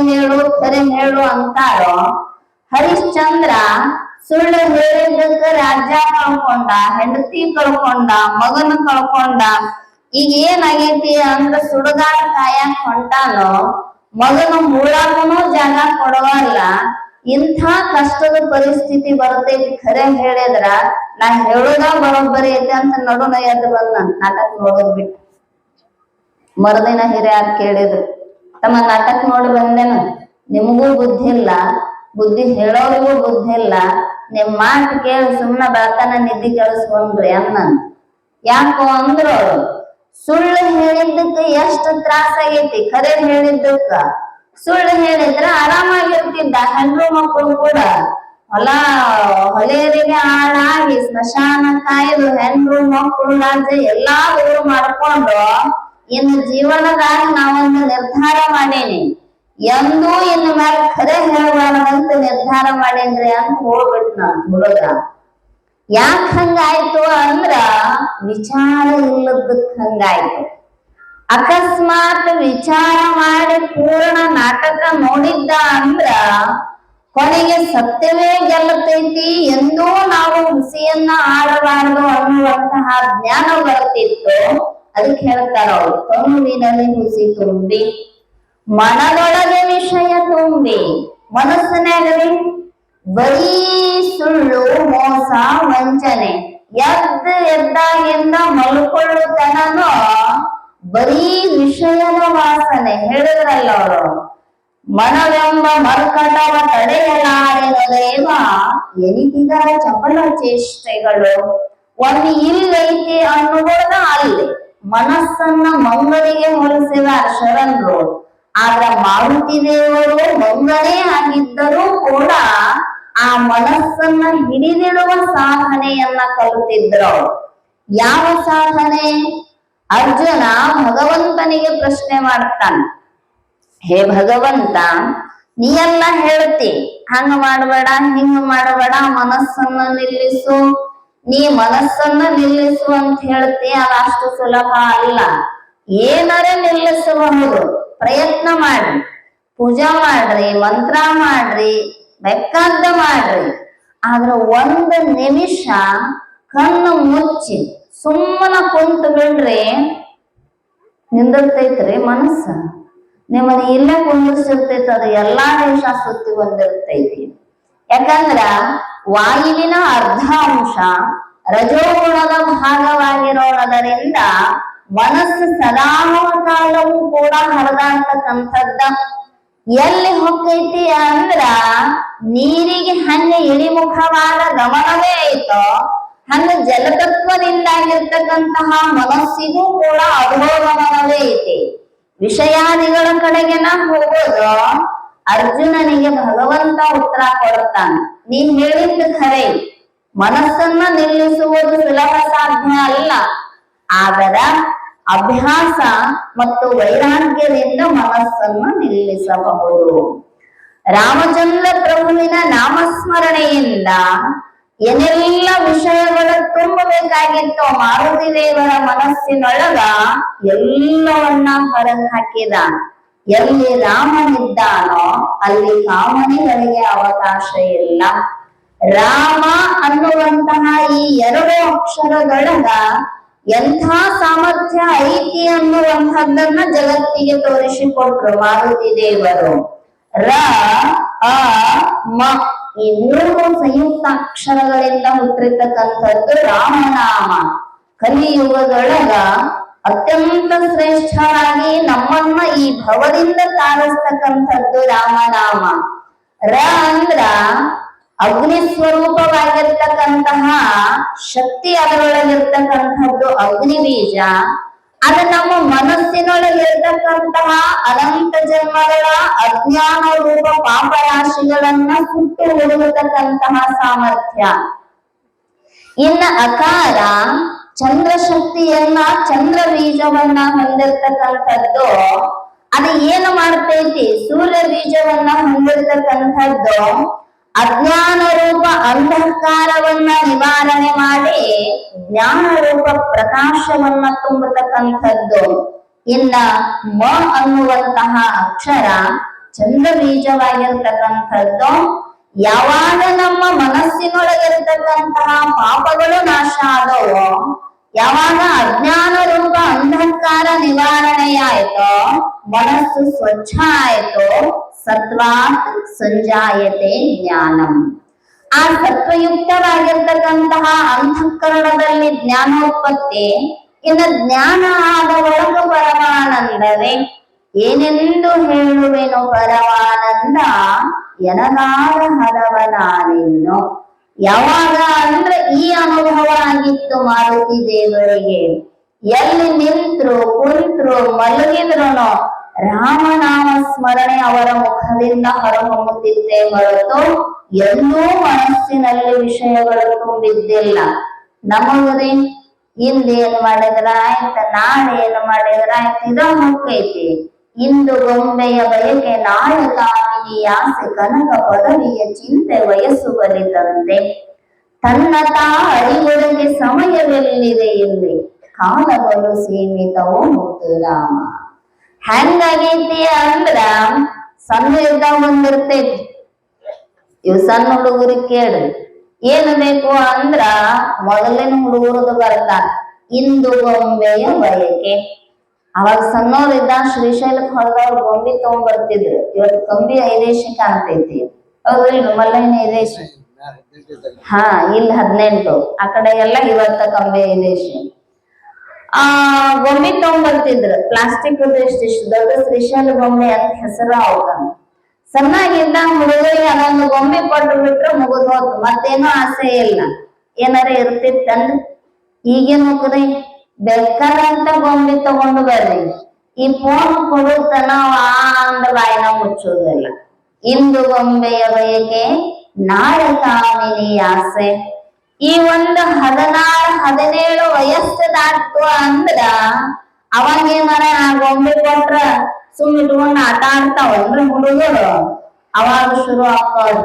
ಹೇಳು ಅಂತಾರೋ. ಹರಿಶ್ಚಂದ್ರ ಸುಳ್ಳು ಹೇಳಿದ್ದಕ್ಕ ರಾಜ್ಯ ಕಳ್ಕೊಂಡ, ಹೆಂಡತಿ ಕಳ್ಕೊಂಡ, ಮಗನ ಕಳ್ಕೊಂಡ. ಈಗ ಏನಾಗೈತಿ ಅಂದ್ರ ಸುಡುಗಾಡ ಕಾಯಕ್ ಹೊಂಟಾನೋ, ಮಗನ ಮುಳಾಕನು ಜಾಗ ಕೊಡವಲ್ಲ. ಇಂಥ ಕಷ್ಟದ ಪರಿಸ್ಥಿತಿ ಬರ್ತೈತಿ ಖರೆ ಹೇಳಿದ್ರ ನಾ ಹೇಳುದ ಬರೋಬ್ಬರಿ ಐತಿ ಅಂತ ನಡುನ ಎದ್ದು ಬಂದ ನಾಟಕ ನೋಡೋದ್ ಬಿಟ್ಟು. ಮರದಿನ ಹಿರಿಯಾರ್ ಕೇಳಿದ್ರು, ತಮ್ಮ ನಾಟಕ ನೋಡಿ ಬಂದೇನ, ನಿಮಗೂ ಬುದ್ಧಿ ಇಲ್ಲ, ಬುದ್ಧಿ ಹೇಳೋರಿಗೂ ಬುದ್ಧಿ ಇಲ್ಲ, ನಿಮ್ ಮಾತು ಕೇಳಿ ಸುಮ್ಮನೆ ಬೆಳತನ ನಿದ್ದಿ ಕೆಳಿಸ್ಕೊಂಡ್ರಿ ಅನ್ನಂತ. ಯಾಕೋ ಅಂದ್ರು, ಸುಳ್ಳು ಹೇಳಿದ್ದಕ್ಕ ಎಷ್ಟು ತ್ರಾಸ ಆಗೈತಿ, ಖರೆ ಹೇಳಿದ್ದಕ್ಕ. ಸುಳ್ಳು ಹೇಳಿದ್ರ ಆರಾಮಾಗಿರ್ತಿದ್ದ ಹೆಣ್ಣು ಮಕ್ಕಳು ಕೂಡ. ಹೊಲೆಯರಿಗೆ ಹಾಳಾಗಿ ಸ್ಮಶಾನ ಕಾಯ್ದು ಹೆಣ್ಣು ಮಕ್ಕಳು ರಾಜ್ಯ ಎಲ್ಲಾ ಊರು ಮಾಡ್ಕೊಂಡು ಇನ್ನು ಜೀವನದಾಗ ನಾವೊಂದು ನಿರ್ಧಾರ ಮಾಡೇನಿ, ಎಂದೂ ಇನ್ನು ಮ್ಯಾಲ ಖರೆ ಹೇಳಬಾರದಂತ ನಿರ್ಧಾರ ಮಾಡೇನ್ರಿ ಅಂತ ಹೋಗ್ಬಿಟ್ ನಾನ್ ಹುಡುಗ. ಯಾಕ ಹಂಗಾಯ್ತು ಅಂದ್ರ ವಿಚಾರ ಇಲ್ಲದಕ್ ಹಂಗಾಯ್ತು. ಅಕಸ್ಮಾತ್ ವಿಚಾರ ಮಾಡಿ ಪೂರ್ಣ ನಾಟಕ ನೋಡಿದ್ದ ಅಂದ್ರ ಕೊನೆಗೆ ಸತ್ಯವೇ ಗೆಲ್ಲತೈತಿ, ಎಂದೂ ನಾವು ಹುಸಿಯನ್ನ ಆಡಬಾರದು ಅನ್ನುವಂತಹ ಜ್ಞಾನ ಬರ್ತಿತ್ತು. ಅದಕ್ಕೆ ಹೇಳ್ತಾರ ಅವ್ರು, ತನುವಿನಲ್ಲಿ ಹುಸಿ ತುಂಬಿ ಮನದೊಳಗೆ ವಿಷಯ ತುಂಬಿ. ಮನಸ್ಸಿನಾಗಲಿ ಬರೀ ಸುಳ್ಳು ಮೋಸ ವಂಚನೆ, ಎದ್ದಾಗಿಂದ ಮಲ್ಕೊಳ್ಳುತ್ತನೋ ಬರೀ ವಿಷಯದ ವಾಸನೆ. ಹೇಳಿದ್ರಲ್ಲ ಅವರು, ಮನವೆಂಬ ಮರ್ಕಟವ ತಡೆಯಲಾರೆನದೇವ ಎನಿತಿದರ ಚಪಲ ಚೇಷ್ಟೆಗಳು. ಒಮ್ಮೆ ಇಲ್ಲೈತಿ ಅನ್ನುವುದ ಅಲ್ಲಿ ಮನಸ್ಸನ್ನ ಮಂಗನಿಗೆ ಹೋಲಿಸಿದ ಶರಣರು. ಆದ್ರ ಮಾರುತಿ ದೇವರು ಮಂಗನೇ ಆಗಿದ್ದರೂ ಕೂಡ ಆ ಮನಸ್ಸನ್ನ ಹಿಡಿದಿಡುವ ಸಾಧನೆಯನ್ನ ಕಲಿತಿದ್ರು. ಯಾವ ಸಾಧನೆ? ಅರ್ಜುನ ಭಗವಂತನಿಗೆ ಪ್ರಶ್ನೆ ಮಾಡ್ತಾನ, ಹೇ ಭಗವಂತ, ನೀ ಎಲ್ಲ ಹೇಳ್ತಿ, ಹಂಗ ಮಾಡಬೇಡ ಹಿಂಗ ಮಾಡಬೇಡ, ಮನಸ್ಸನ್ನ ನಿಲ್ಲಿಸು, ನೀ ಮನಸ್ಸನ್ನ ನಿಲ್ಲಿಸು ಅಂತ ಹೇಳ್ತಿ. ಅಷ್ಟು ಸುಲಭ ಅಲ್ಲ. ಏನಾರ ನಿಲ್ಲಿಸಬಹುದು, ಪ್ರಯತ್ನ ಮಾಡ್ರಿ, ಪೂಜಾ ಮಾಡ್ರಿ, ಮಂತ್ರ ಮಾಡ್ರಿ, ಬೇಕಾದ ಮಾಡ್ರಿ, ಆದ್ರ ಒಂದು ನಿಮಿಷ ಕಣ್ಣು ಮುಚ್ಚಿ ಸುಮ್ಮನ ಕುಂತು ಬಿಡ್ರಿ, ನಿಂದಿರ್ತೈತ್ರಿ ಮನಸ್ಸ. ನಿಮ್ಮನ್ನ ಇಲ್ಲೇ ಕುಂದಿರ್ಸಿರ್ತೈತಿ, ಅದು ಎಲ್ಲಾ ದೇಶ ಸುತ್ತಿ ಬಂದಿರ್ತೈತಿ. ಯಾಕಂದ್ರ ವಾಯುವಿನ ಅರ್ಧ ಅಂಶ ರಜೋಗುಣದ ಭಾಗವಾಗಿರೋದರಿಂದ ಮನಸ್ಸು ಸದಾ ಕಾಲವೂ ಕೂಡ ಹರಿದಾಡ್ತಕ್ಕಂಥದ್ದ. ಎಲ್ಲಿ ಹೊಕ್ಕೈತಿ ಅಂದ್ರ ನೀರಿಗೆ ಹಂಗ ಇಳಿಮುಖವಾದ ಗಮನವೇ ಐತೋ ಹಂಗ ಜಲತತ್ವದಿಂದಾಗಿರ್ತಕ್ಕಂತಹ ಮನಸ್ಸಿಗೂ ಕೂಡ ಅಧೋಗಮನವೇ ಐತಿ. ವಿಷಯಾದಿಗಳ ಕಡೆಗೆನ ಹೋಗೋದು ಅರ್ಜುನನಿಗೆ ಭಗವಂತ ಉತ್ತರ ಕೊಡ್ತಾನೆ, ನೀನ್ ಹೇಳಿದ್ದು ಖರೆ, ಮನಸ್ಸನ್ನ ನಿಲ್ಲಿಸುವುದು ಸುಲಭ ಸಾಧ್ಯ ಅಲ್ಲ, ಆದರ ಅಭ್ಯಾಸ ಮತ್ತು ವೈರಾಗ್ಯದಿಂದ ಮನಸ್ಸನ್ನು ನಿಲ್ಲಿಸಬಹುದು. ರಾಮಚಂದ್ರ ಪ್ರಭುವಿನ ನಾಮಸ್ಮರಣೆಯಿಂದ ಏನೆಲ್ಲ ವಿಷಯಗಳು ತುಂಬಬೇಕಾಗಿತ್ತೋ ಮಾರುತಿ ದೇವರ ಮನಸ್ಸಿನೊಳಗ ಎಲ್ಲವನ್ನ ಹೊರಗೆ ಹಾಕಿದ. ಎಲ್ಲಿ ರಾಮನಿದ್ದಾನೋ ಅಲ್ಲಿ ಕಾಮನೆಗಳಿಗೆ ಅವಕಾಶ ಇಲ್ಲ. ರಾಮ ಅನ್ನುವಂತಹ ಈ 2 ಅಕ್ಷರದೊಳಗ ಎಂಥ ಸಾಮರ್ಥ್ಯ ಐತಿ ಅನ್ನುವಂಥದ್ದನ್ನ ಜಗತ್ತಿಗೆ ತೋರಿಸಿಕೊಟ್ರು ಮಾರುತಿ ದೇವರು. ರ ಅ ಮ ಈ 3 ಸಂಯುಕ್ತ ಅಕ್ಷರಗಳಿಂದ ಹುಟ್ಟಿರ್ತಕ್ಕಂಥದ್ದು ರಾಮನಾಮ. ಕಲಿಯುಗದೊಳಗ ಅತ್ಯಂತ ಶ್ರೇಷ್ಠವಾಗಿ ನಮ್ಮನ್ನ ಈ ಭವದಿಂದ ತಾರಿಸ್ತಕ್ಕಂಥದ್ದು ರಾಮನಾಮ. ರ ಅಂದ್ರ ಅಗ್ನಿ ಸ್ವರೂಪವಾಗಿರ್ತಕ್ಕಂತಹ ಶಕ್ತಿ, ಅದರೊಳಗಿರ್ತಕ್ಕಂಥದ್ದು ಅಗ್ನಿ ಬೀಜ. ಅದು ನಮ್ಮ ಮನಸ್ಸಿನೊಳಗಿರ್ತಕ್ಕಂತಹ ಅನಂತ ಜನ್ಮಗಳ ಅಜ್ಞಾನ ರೂಪ ಪಾಪರಾಶಿಗಳನ್ನ ಸುಟ್ಟು ಹುಡುಗತಕ್ಕಂತಹ ಸಾಮರ್ಥ್ಯ. ಇನ್ನ ಅಕಾರ ಚಂದ್ರ ಶಕ್ತಿಯನ್ನ, ಚಂದ್ರ ಬೀಜವನ್ನ ಹೊಂದಿರ್ತಕ್ಕಂಥದ್ದು. ಅದು ಏನು ಮಾಡ್ತೈತಿ? ಸೂರ್ಯ ಬೀಜವನ್ನ ಹೊಂದಿರ್ತಕ್ಕಂಥದ್ದು ಅಜ್ಞಾನ ರೂಪ ಅಂಧಕಾರವನ್ನ ನಿವಾರಣೆ ಮಾಡಿ ಜ್ಞಾನ ರೂಪ ಪ್ರಕಾಶವನ್ನ ತುಂಬತಕ್ಕಂಥದ್ದು. ಇನ್ನ ಮ ಅನ್ನುವಂತಹ ಅಕ್ಷರ ಚಂದ್ರ ಬೀಜವಾಗಿರ್ತಕ್ಕಂಥದ್ದು. ಯಾವಾಗ ನಮ್ಮ ಮನಸ್ಸಿನೊಳಗಿರ್ತಕ್ಕಂತಹ ಪಾಪಗಳು ನಾಶ ಆದವೋ, ಯಾವಾಗ ಅಜ್ಞಾನ ರೂಪ ಅಂಧಕಾರ ನಿವಾರಣೆಯಾಯ್ತೋ, ಮನಸ್ಸು ಸ್ವಚ್ಛ ಆಯ್ತೋ, ಸತ್ವಾತ್ ಸಂಜಾಯತೆ ಜ್ಞಾನಂ. ಆ ಸತ್ವಯುಕ್ತವಾಗಿರ್ತಕ್ಕಂತಹ ಅಂತಃಕರಣದಲ್ಲಿ ಜ್ಞಾನೋತ್ಪತ್ತಿ. ಇನ್ನು ಜ್ಞಾನ ಆದ ಒಳಗು ಪರಮಾನಂದವೇ. ಏನೆಂದು ಹೇಳುವೆನು ಪರಮಾನಂದ, ಎನಗಾದ ಹದವನಾನಿನ್ನು. ಯಾವಾಗ ಅಂದ್ರೆ ಈ ಅನುಭವ ಆಗಿತ್ತು ಮಾರುತಿ ದೇವರಿಗೆ. ಎಲ್ಲಿ ನಿಂತ್ರು, ಕುಂತ್ರು, ಮಲಗಿದ್ರುನು ರಾಮನಾಮ ಸ್ಮರಣೆ ಅವರ ಮುಖದಿಂದ ಹೊರಹೊಮ್ಮುತ್ತಿದ್ದೇ ಹೊರತು ಎಲ್ಲೂ ಮನಸ್ಸಿನಲ್ಲಿ ವಿಷಯಗಳು ತುಂಬಿದ್ದಿಲ್ಲ. ನಮಗ್ರಿ ಇಂದೇನ್ ಮಾಡಿದ್ರ ಆಯ್ತ, ನಾಳೆ ಏನು ಮಾಡಿದ್ರ ಆಯ್ತು, ಇದ ಹೊಕ್ಕೈತಿ. ಇಂದು ಗೊಂಬೆಯ ಬಯಕೆ, ನಾಳೆ ಕಾಮಿನಿ ಆಸೆ, ಕನಕ ಪದವಿಯ ಚಿಂತೆ ವಯಸ್ಸು ಬಲಿತಂತೆ. ತನ್ನ ತಾ ಅರಿವೊಳಗೆ ಸಮಯವೆಲ್ಲಿದೆ ಇಲ್ಲಿ, ಕಾಲಗಳು ಸೀಮಿತವೋ ಮುದ್ದು ರಾಮ. ಹೆಂಗಾಗೈತಿ ಅಂದ್ರ ಸಣ್ಣ ಇದ್ದಾಗ ಬಂದಿರ್ತೈತಿ. ಇವ್ ಸಣ್ಣ ಹುಡುಗರಿಗೆ ಕೇಳ್ರಿ, ಏನು ಬೇಕು ಅಂದ್ರ ಮೊದಲಿನ ಹುಡುಗರದು ಬರ್ತಾನ, ಇಂದು ಗೊಂಬೆಯ ಬಯಕೆ. ಅವಾಗ ಸಣ್ಣವ್ರಿದ್ದ ಶ್ರೀಶೈಲಕ್ಕೆ ಹೊರದವ್ರು ಗೊಂಬಿ ತಗೊಂಡ್ಬರ್ತಿದ್ರು. ಇವತ್ತು ಕಂಬಿ ಐದೇಶಿ ಕಾಣ್ತೈತಿ, ಹೌದು ಇಲ್ರಿ ಮಲ್ಲಯ್ಯನ ಐದೇಶಿ? ಹಾ, ಇಲ್ಲಿ 18, ಆ ಕಡೆ ಎಲ್ಲ ಇವತ್ತ ಕಂಬಿ ಐದೇಶಿ. ಗೊಂಬಿ ತಗೊಂಡ್ಬರ್ತಿದ್ರು. ಪ್ಲಾಸ್ಟಿಕ್ ಇಷ್ಟು ದೊಡ್ಡ ಶ್ರೀಶೈಲ ಗೊಂಬೆ ಅಂತ ಹೆಸರು ಅವಕ. ಸಣ್ಣಾಗಿದ್ದ ಹುಡುಗರಿಗೆ ಅದೊಂದು ಗೊಂಬೆ ಕೊಟ್ಟು ಬಿಟ್ರೆ ಮುಗಿದ್ ಹೋತು, ಮತ್ತೇನೋ ಆಸೆ ಇಲ್ಲ. ಏನಾರ ಇರ್ತಿತ್ತಂದ್ರ ಈಗೇನ್ ಹೋಗ್ರಿ, ಬೇಕಾದಂತ ಗೊಂಬೆ ತಗೊಂಡು ಬರ್ರಿ. ಈ ಫೋನ್ ಕೊಡುತ್ತನ ಅಂದ ಬಾಯಿನ ಮುಚ್ಚೋದಿಲ್ಲ. ಇಂದು ಗೊಂಬೆಯ ಬಯಕೆ, ನಾಳೆ ಕಾಮಿನಿ ಆಸೆ. ಈ ಒಂದು 16-17 ವಯಸ್ಸು ದಾಟ್ತು ಅಂದ್ರ ಅವಾಗ ಏನಾರ ಆ ಗೊಂಬೆ ಕೊಟ್ರ ಸುಮ್ ಇಟ್ಕೊಂಡ್ ಆಟ ಆಡ್ತಾವಲ್ರಿ ಹುಡುಗರು. ಅವಾಗ ಶುರು ಆಕೋದು,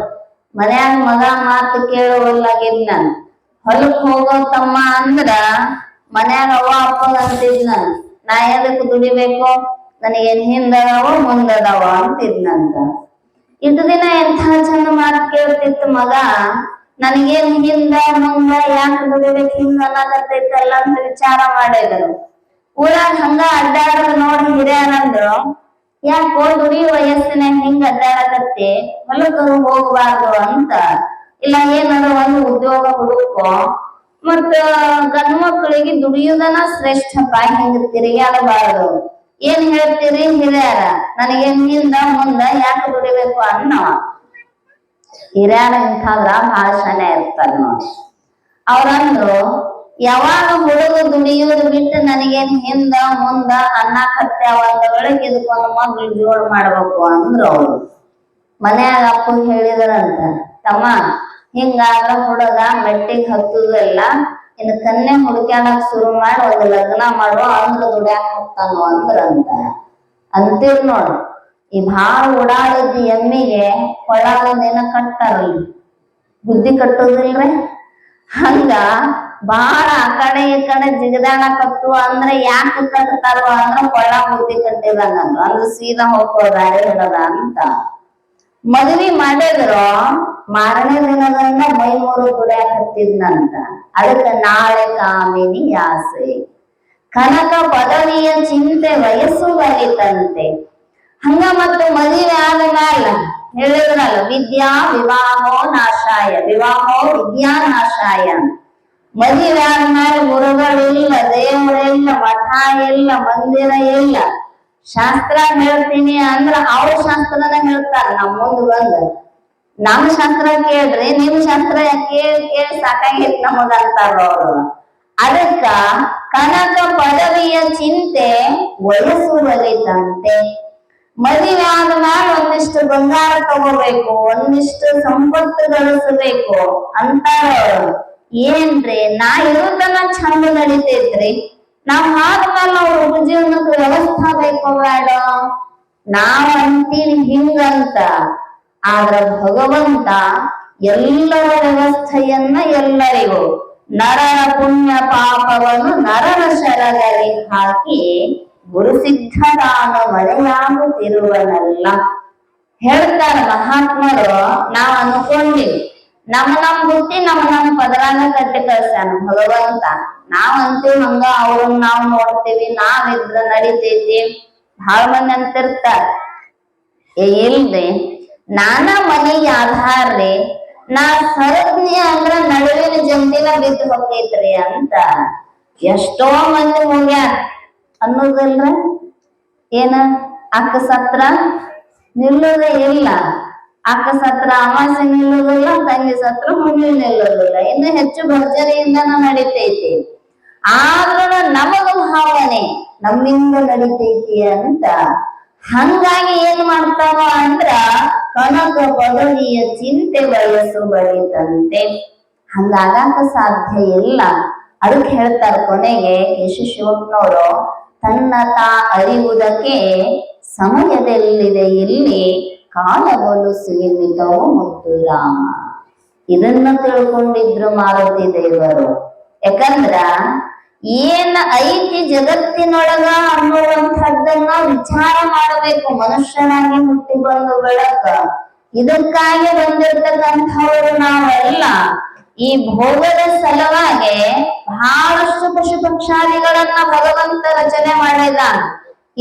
ಮನ್ಯಾಗ ಮಗ ಮಾತು ಕೇಳುವಲ್ಲಾಗಿದ್ ನಾನು. ಹೊಲಕ್ ಹೋಗೋ ತಮ್ಮ ಅಂದ್ರ ಮನ್ಯಾಗ ಅವ್ವ ಅಪ್ಪಗ ಅಂತಿದ್ ನಾ ಎದಕ್ ದುಡಿಬೇಕು, ನನಗೇನ್ ಹಿಂದದಾವ ಮುಂದದಾವ ಅಂತಿದ್ನಂತ. ಇಷ್ಟು ದಿನ ಎಂಥ ಚಂದ ಮಾತು ಕೇಳ್ತಿತ್ತು ಮಗ, ನನಗೇನ್ ಹಿಂದ ಮುಂದ ಯಾಕೆ ದುಡಿಬೇಕು ಹಿಂಗ ಅನ್ನಕತ್ತೈತಲ್ಲ ಅಂತ ವಿಚಾರ ಮಾಡಿದ್ರು. ಊರಾಗ ಹಂಗ ಅಡ್ಡಾಡೋದು ನೋಡಿ ಹಿರಿಯರಂದ್ರು, ಯಾಕೋ ದುಡಿಯುವ ವಯಸ್ಸಿನಾಗ ಹಿಂಗ ಅಡ್ಡಾಡಕತ್ತಿ, ಹೊಲಕ್ಕರು ಹೋಗ್ಬಾರ್ದು ಅಂತ. ಇಲ್ಲ ಏನಾದ್ರು ಒಂದು ಉದ್ಯೋಗ ಹುಡುಕೋ, ಮತ್ತ ಗಂಡು ಮಕ್ಕಳಿಗೆ ದುಡಿಯುವುದನ ಶ್ರೇಷ್ಠಪ್ಪ, ಹಿಂಗ ತಿರುಗಾಡಬಾರ್ದು. ಏನ್ ಹೇಳ್ತೀರಿ ಹಿರಿಯರ, ನನಗೆ ಹಿಂದ ಮುಂದ ಯಾಕೆ ದುಡಿಬೇಕು ಅನ್ನೋ. ಹಿರಿಯರ ಇಂಥಾದ್ರ ಬಹಳ ಶಾನೆ ಇರ್ತಾರ ನೋಡಿ. ಅವ್ರಂದ್ರು, ಯಾವಾಗ ಹುಡುಗ ದುಡಿಯೋದು ಬಿಟ್ಟು ನನಗೇನ್ ಹಿಂದ ಮುಂದ ಅನ್ನಕತ್ಯಾವ ಒಳಗೆ ಇದಕ್ಕೊಂದು ಮಗ್ಳು ಜೋಡ್ ಮಾಡ್ಬೇಕು ಅಂದ್ರು ಅವ್ರು. ಮನ್ಯಾಗ ಅಪ್ಪ ಹೇಳಿದ್ರಂತ, ತಮ್ಮ ಹಿಂಗಾದ್ರ ಹುಡುಗ ಮೆಟ್ಟಿಗೆ ಹತ್ತುದೆಲ್ಲ, ಇನ್ನು ಕನ್ನೆ ಹುಡುಕ್ಯಾಡಕ್ ಶುರು ಮಾಡಿ ಒಂದು ಲಗ್ನ ಮಾಡುವ ಅಂದ್ರ ದುಡ್ಯಾಕ ಹೋಗ್ತಾನೋ ಅಂದ್ರಂತ. ಅಂತೀರ್ ನೋಡು, ಈ ಭಾಳ ಓಡಾಡಿದ ಎಮ್ಮಿಗೆ ಕೊಳ್ಳಾಗದೇನ ಕಟ್ತಾರಲ್ರಿ, ಬುದ್ಧಿ ಕಟ್ಟೋದಿಲ್ರಿ. ಹಂಗ ಬಾಳ ಆ ಕಡೆ ಈ ಕಡೆ ಜಿಗದಾಡಕತ್ತು ಅಂದ್ರೆ ಯಾಕೆ ಕಟ್ತಾರೋ ಅಂದ್ರ ಕೊಳ್ಳ ಬುದ್ಧಿ ಕಟ್ಟಿದಂಗ, ಅಂದ್ರೆ ಸೀದಾ ಹೋಗೋದಾರೆ ಹಿಡದ ಅಂತ. ಮದ್ವಿ ಮಾಡಿದ್ರು ಮಾರನೇ ದಿನದಿಂದ ಮೈಮೂರು ದುಡ್ಯಾಕ ಹತ್ತಿದ್ನಂತ. ಅದಕ್ಕೆ ನಾಳೆ ಕಾಮಿನಿ ಆಸೆ, ಕನಕ ಪದವಿಯ ಚಿಂತೆ ವಯಸ್ಸು ಬಲಿತಂತೆ. ಹಂಗ ಮತ್ತು ಮದುವೆ ಆದ ಮ್ಯಾಲ ಹೇಳಿದ್ರಲ್ಲ, ವಿದ್ಯಾ ವಿವಾಹೋ ನಾಶಾಯ, ವಿವಾಹೋ ವಿದ್ಯಾ ನಾಶಾಯ. ಮದುವೆ ಆದ್ಮೇಲೆ ಗುರುಗಳಿಲ್ಲ, ದೇವರಿಲ್ಲ, ಮಠ ಇಲ್ಲ, ಮಂದಿರ ಇಲ್ಲ. ಶಾಸ್ತ್ರ ಹೇಳ್ತೀನಿ ಅಂದ್ರ ಅವ್ರ ಶಾಸ್ತ್ರನ ಹೇಳ್ತಾರ ನಮ್ ಮುಂದ್ ಬಂದ್. ನಮ್ ಶಾಸ್ತ್ರ ಕೇಳ್ರಿ, ನಿಮ್ ಶಾಸ್ತ್ರ ಕೇಳಿ ಕೇಳಿ ಸಾಕಾಗೈತ್ ನಮಗಂತಾರ ಅವ್ರು. ಅದಕ್ಕ ಕನಕ ಪದವಿಯ ಚಿಂತೆ ವಯಸ್ಸು ಬಲಿತಂತೆ. ಮದುವೆ ಆದ್ಮೇಲೆ ಒಂದಿಷ್ಟು ಬಂಗಾರ ತಗೋಬೇಕು, ಒಂದಿಷ್ಟು ಸಂಪತ್ತು ಗಳಿಸಬೇಕು ಅಂತಾರ ಅವ್ರು. ಏನ್ರಿ, ನಾ ಇರೋದನ್ನ ಚಂದ ನಡಿತೈತ್ರಿ, ನಾವ್ ಆದ್ಮೇಲೆ ಅವ್ರ ಜೀವನಕ್ಕೆ ವ್ಯವಸ್ಥೆ ಬೇಕೋ ಬೇಡ, ನಾವ್ ಅಂತೀವಿ ಹಿಂಗಂತ. ಆದ್ರ ಭಗವಂತ ಎಲ್ಲರ ವ್ಯವಸ್ಥೆಯನ್ನ ಎಲ್ಲರಿಗೂ, ನರರ ಪುಣ್ಯ ಪಾಪವನ್ನು ನರರ ಶರದಲ್ಲಿ ಹಾಕಿ ಗುರುಸಿದ್ಧದಾನ ಮಳೆಯಾಗುತ್ತಿರುವನಲ್ಲ ಹೇಳ್ತಾರ ಮಹಾತ್ಮರು. ನಾವ್ ಅನ್ಕೊಂಡಿವಿ ನಮ್ ಬುದ್ಧಿ ನಮ್ ಪದರಾಗ ಕಟ್ಟಿ ಕಳ್ಸ್ಯಾನ ಭಗವಂತ. ನಾವ್ ಅಂತೀವಿ ಹಂಗ ಅವ್ರನ್ನ ನಾವ್ ನೋಡ್ತೀವಿ, ನಾವಿದ್ರ ನಡಿತೈತಿ. ಬಹಳ ಮಂದಿ ಅಂತಿರ್ತಾರ, ಇಲ್ರಿ ನಾನ ಮನೆಗೆ ಆಧಾರ್ರಿ, ನಾ ಸರದ್ನಿ ಅಂದ್ರ ನಡುವಿನ ಜಂತಿನ ಬಿದ್ದು ಹೋಗೈತ್ರಿ ಅಂತ ಎಷ್ಟೋ ಮಂದಿ ಹೋಗ್ಯಾರ ಅನ್ನೋದಿಲ್ರ. ಏನ ಅಕ್ಕ ಸತ್ರ ನಿಲ್ಲುದೇ ಇಲ್ಲ, ಅಕ್ಕ ಸತ್ರ ಅಮಾಸೆ ನಿಲ್ಲುದಿಲ್ಲ, ತಂಗಿ ಸತ್ರ ಹುಣ್ಣಿ ನಿಲ್ಲುದಿಲ್ಲ, ಇನ್ನು ಹೆಚ್ಚು ಭರ್ಜರಿಯಿಂದನ ನಡಿತೈತಿ. ಆದ್ರೂ ನಮಗ ಭಾವನೆ ನಮ್ಮಿಂದ ನಡಿತೈತಿ ಅಂತ. ಹಂಗಾಗಿ ಏನ್ ಮಾಡ್ತಾವ ಅಂದ್ರ ಕನಕ ಪದವಿಯ ಚಿಂತೆ ವಯಸ್ಸು ಬಳಿತಂತೆ. ಹಂಗಾಗಾಕ ಸಾಧ್ಯ ಇಲ್ಲ. ಅದಕ್ಕೆ ಹೇಳ್ತಾರ ಕೊನೆಗೆ ಯಶಸ್ವಿನವರು, ತನ್ನ ತಾ ಅರಿವುದಕ್ಕೆ ಸಮಯದಲ್ಲಿದೆ ಇಲ್ಲಿ, ಕಾಲಗಳು ಸೀಮಿತವು ಮುದ್ದು ರಾಮ. ಇದನ್ನ ತಿಳ್ಕೊಂಡಿದ್ರು ಮಾರುತಿ ದೇವರು. ಯಾಕಂದ್ರ ಏನ್ ಐತಿ ಜಗತ್ತಿನೊಳಗ ಅನ್ನುವಂಥದ್ದನ್ನ ವಿಚಾರ ಮಾಡಬೇಕು ಮನುಷ್ಯನಾಗಿ ಹುಟ್ಟಿ ಬಂದು ಬೆಳಕ. ಇದಕ್ಕಾಗಿ ಬಂದಿರ್ತಕ್ಕಂಥವ್ರು ನಾವೆಲ್ಲ. ಈ ಭೋಗದ ಸಲುವಾಗಿ ಬಹಳಷ್ಟು ಪಶು ಪಕ್ಷಾದಿಗಳನ್ನ ಭಗವಂತ ರಚನೆ ಮಾಡಿದ.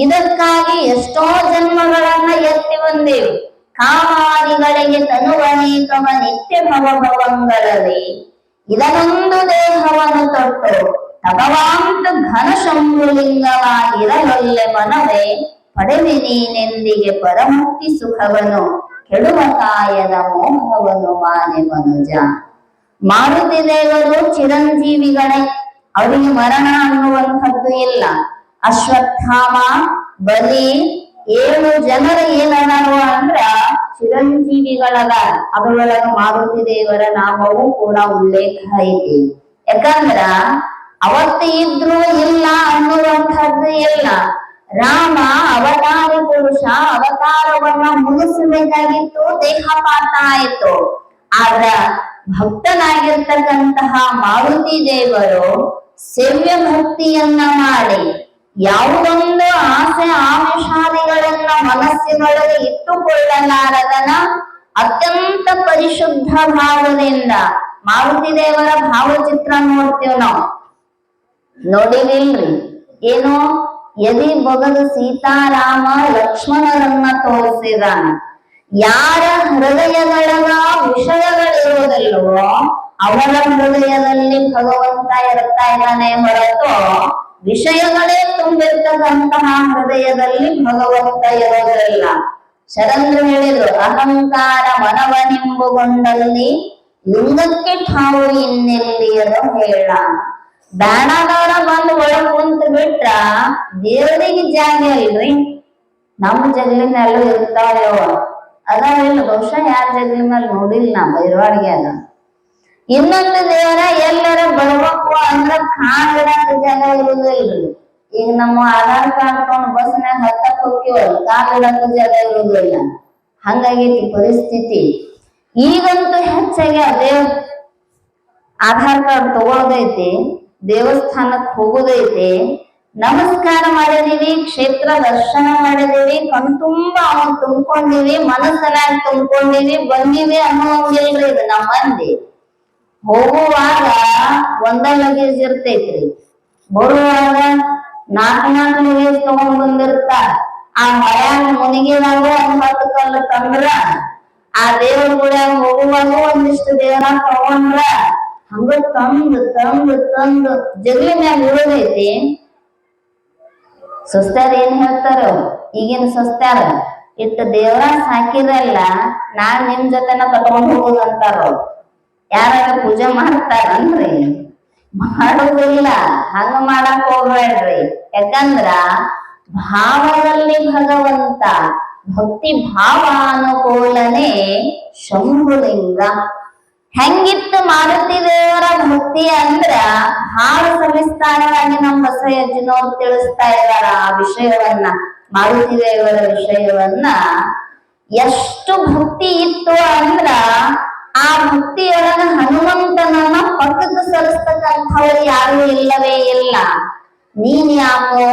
ಇದಕ್ಕಾಗಿ ಎಷ್ಟೋ ಜನ್ಮಗಳನ್ನ ಎತ್ತಿ ಬಂದೇವು. ಕಾಮಾದಿಗಳಿಗೆ ತನುವನೇಕವ ನಿತ್ಯ ಭವಭವಂಗಳಲ್ಲಿ ಇದನ್ನೊಂದು ದೇಹವನ್ನು ತೊಟ್ಟು ತಪವಾಂತ ಘನ ಶಂಭುಲಿಂಗವಾಗಿರಲೊಲ್ಲೆ ಮನವೇ, ಪಡೆವಿ ನೀನೆಂದಿಗೆ ಪರಮುಕ್ತಿ ಸುಖವನು, ಕೆಡುವ ಕಾಯದ ಮೋಹವನ್ನು ಮಾನೆ ಮನುಜ. ಮಾರುತಿ ದೇವರು ಚಿರಂಜೀವಿಗಳೇ, ಅವರಿಗೆ ಮರಣ ಅನ್ನುವಂಥದ್ದು ಇಲ್ಲ. ಅಶ್ವತ್ಥಾಮ, ಬಲಿ 7 ಜನರು ಏನದಾರು ಅಂದ್ರ ಚಿರಂಜೀವಿಗಳದ. ಅದರೊಳಗ ಮಾರುತಿ ದೇವರ ನಾಮವೂ ಕೂಡ ಉಲ್ಲೇಖ ಐತಿ. ಯಾಕಂದ್ರ ಅವತ್ತು ಇದ್ರು ಇಲ್ಲ ಅನ್ನುವಂಥದ್ದು ಇಲ್ಲ. ರಾಮ ಅವತಾರಿ ಪುರುಷ, ಅವತಾರವನ್ನ ಮುಗಿಸಬೇಕಾಗಿತ್ತು, ದೇಹಪಾತ ಆಯ್ತು. ಆದ್ರ ಭಕ್ತನಾಗಿರ್ತಕ್ಕಂತಹ ಮಾರುತಿ ದೇವರು ಸೇವ್ಯ ಭಕ್ತಿಯನ್ನ ಮಾಡಿ ಯಾವುದೊಂದು ಆಸೆ ಆಮಿಷಾದಿಗಳನ್ನ ಮನಸ್ಸಿನೊಳಗೆ ಇಟ್ಟುಕೊಳ್ಳಲಾರದನ ಅತ್ಯಂತ ಪರಿಶುದ್ಧ ಭಾವದಿಂದ ಮಾರುತಿ ದೇವರ ಭಾವಚಿತ್ರ ನೋಡ್ತೀವಿ ನಾವು. ನೋಡಿವಿಲ್ರಿ? ಏನು ಎದಿ ಬಗದ ಸೀತಾರಾಮ ಲಕ್ಷ್ಮಣರನ್ನ ತೋರಿಸಿದಾನ. ಯಾರ ಹೃದಯದೊಳಗ ವಿಷಯಗಳಿರುವುದಿಲ್ಲವೋ ಅವರ ಹೃದಯದಲ್ಲಿ ಭಗವಂತ ಇರ್ತಾ ಇದ್ದಾನೆ ಹೊರತು ವಿಷಯಗಳೇ ತುಂಬಿರ್ತಕ್ಕಂತಹ ಹೃದಯದಲ್ಲಿ ಭಗವಂತ ಇರೋದಿಲ್ಲ. ಶರಂದ್ರು ಹೇಳಿದ್ರು, ಅಹಂಕಾರ ಮನವನೆಂಬುಗೊಂಡಲ್ಲಿ ಲಿಂಗಕ್ಕೆ ಠಾವು ಇನ್ನೆಲ್ಲಿಯದು ಹೇಳ. ಬ್ಯಾಡದವರ ಬಂದು ಒಳಗ್ ಕುಂತ ಬಿಟ್ರ ದೇವರಿಗೆ ಜಾಗ ಇಲ್ರಿ. ನಮ್ಮ ಜಗಲಿ ಮೇಲೂ ಇರ್ತಾವೋ ಅದಾವಿಲ್ಲ, ಬಹುಶಃ ಯಾರ ಜಗಲಿ ಮೇಲೆ ನೋಡಿಲ್ಲ ನಾ ಬೈರವಾಡಿಗೆ. ಅದ ಇನ್ನೊಂದು ದೇವರ ಎಲ್ಲರ ಬರ್ಬೇಕು ಅಂದ್ರ ಕಾಲಿಡಕ್ ಜಾಗ ಇರುದಿಲ್ರಿ. ಈಗ ನಮ್ಮ ಆಧಾರ್ ಕಾರ್ಡ್ ತಗೊಂಡ್ ಬಸ್ನ್ಯಾಗ ಹತ್ತಕ್ ಹೋಗ್ತೀವಲ್ಲ, ಕಾಲಿಡಕ್ ಜಾಗ ಇರುದಿಲ್ಲ. ಹಂಗಾಗೈತಿ ಪರಿಸ್ಥಿತಿ. ಈಗಂತೂ ಹೆಚ್ಚಾಗಿ ಆಧಾರ್ ಕಾರ್ಡ್ ತಗೊಳೋದೈತಿ, ದೇವಸ್ಥಾನಕ್ ಹೋಗೋದೈತಿ, ನಮಸ್ಕಾರ ಮಾಡಿದೀವಿ, ಕ್ಷೇತ್ರ ದರ್ಶನ ಮಾಡಿದೀವಿ, ಕಣ್ತುಂಬ ಅವನ್ ತುಂಬ್ಕೊಂಡಿವಿ, ಮನಸ್ಸನಾಗ ತುಂಬ್ಕೊಂಡಿವಿ, ಬಂದಿವಿ ಅನ್ನೋಂಗಿಲ್ರಿ. ಇದು ನಮ್ಮ ಮಂದಿ ಹೋಗುವಾಗ ಒಂದ ಲಗೇಜ್ ಇರ್ತೈತ್ರಿ, ಬರುವಾಗ ನಾಲ್ಕು ಲಗೇಜ್ ತಗೊಂಡ್ ಬಂದಿರ್ತಾರ. ಆ ಮಳ್ಯಾಗ ಮುನಿಗಿದಾಗ ಒಂದ್ 10 ಕಲ್ಲು ತಂದ್ರ, ಆ ದೇವ್ರ ಗುಡಿಯಾಗ ಹೋಗುವಾಗ ಒಂದಿಷ್ಟು ದೇವರ ತಗೊಂಡ್ರ, ಹಂಗ ತಂದು ತಂದು ತಂದು ಜಗಲಿ ಮ್ಯಾಗ ಇರೋದೈತಿ. ಸೊಸ್ತ್ಯಾರ ಏನ್ ಹೇಳ್ತಾರ, ಈಗಿನ ಸೊಸ್ತ್ಯಾರ, ಇಟ್ಟು ದೇವ್ರ ಸಾಕಿರಲ್ಲ ನಾನ್ ನಿಮ್ ಜೊತೆನ ಕಟ್ಕೊಂಡ್ ಹೋಗೋದಂತಾರ. ಯಾರು ಪೂಜೆ ಮಾಡ್ತಾರನ್ರಿ? ಮಾಡುದಿಲ್ಲ. ಹಂಗ ಮಾಡಕ್ ಹೋಗ್ಬೇಡ್ರಿ. ಯಾಕಂದ್ರ ಭಾವದಲ್ಲಿ ಭಗವಂತ, ಭಕ್ತಿ ಭಾವ ಅನುಕೂಲನೆ ಶಂಭುಲಿಂಗ. ಹೆಂಗಿತ್ತು ಮಾರುತಿ ದೇವರ ಭಕ್ತಿ ಅಂದ್ರ ಬಹಳ ಸವಿಸ್ತಾರವಾಗಿ ನಮ್ಮ ಬಸವಜ್ಜನವ್ರು ತಿಳಿಸ್ತಾ ಇದಾರ ಆ ವಿಷಯವನ್ನ. ಮಾರುತಿ ದೇವರ ವಿಷಯವನ್ನ ಎಷ್ಟು ಭಕ್ತಿ ಇತ್ತು ಅಂದ್ರ ಆ ಭಕ್ತಿಯೊಳಗ ಹನುಮಂತನನ್ನ ಪಕ್ಕಕ್ಕೆ ಸರಿಸ್ತಕ್ಕಂಥವ್ರು ಯಾರು ಇಲ್ಲವೇ ಇಲ್ಲ. ನೀನ್ ಯಾಕೋ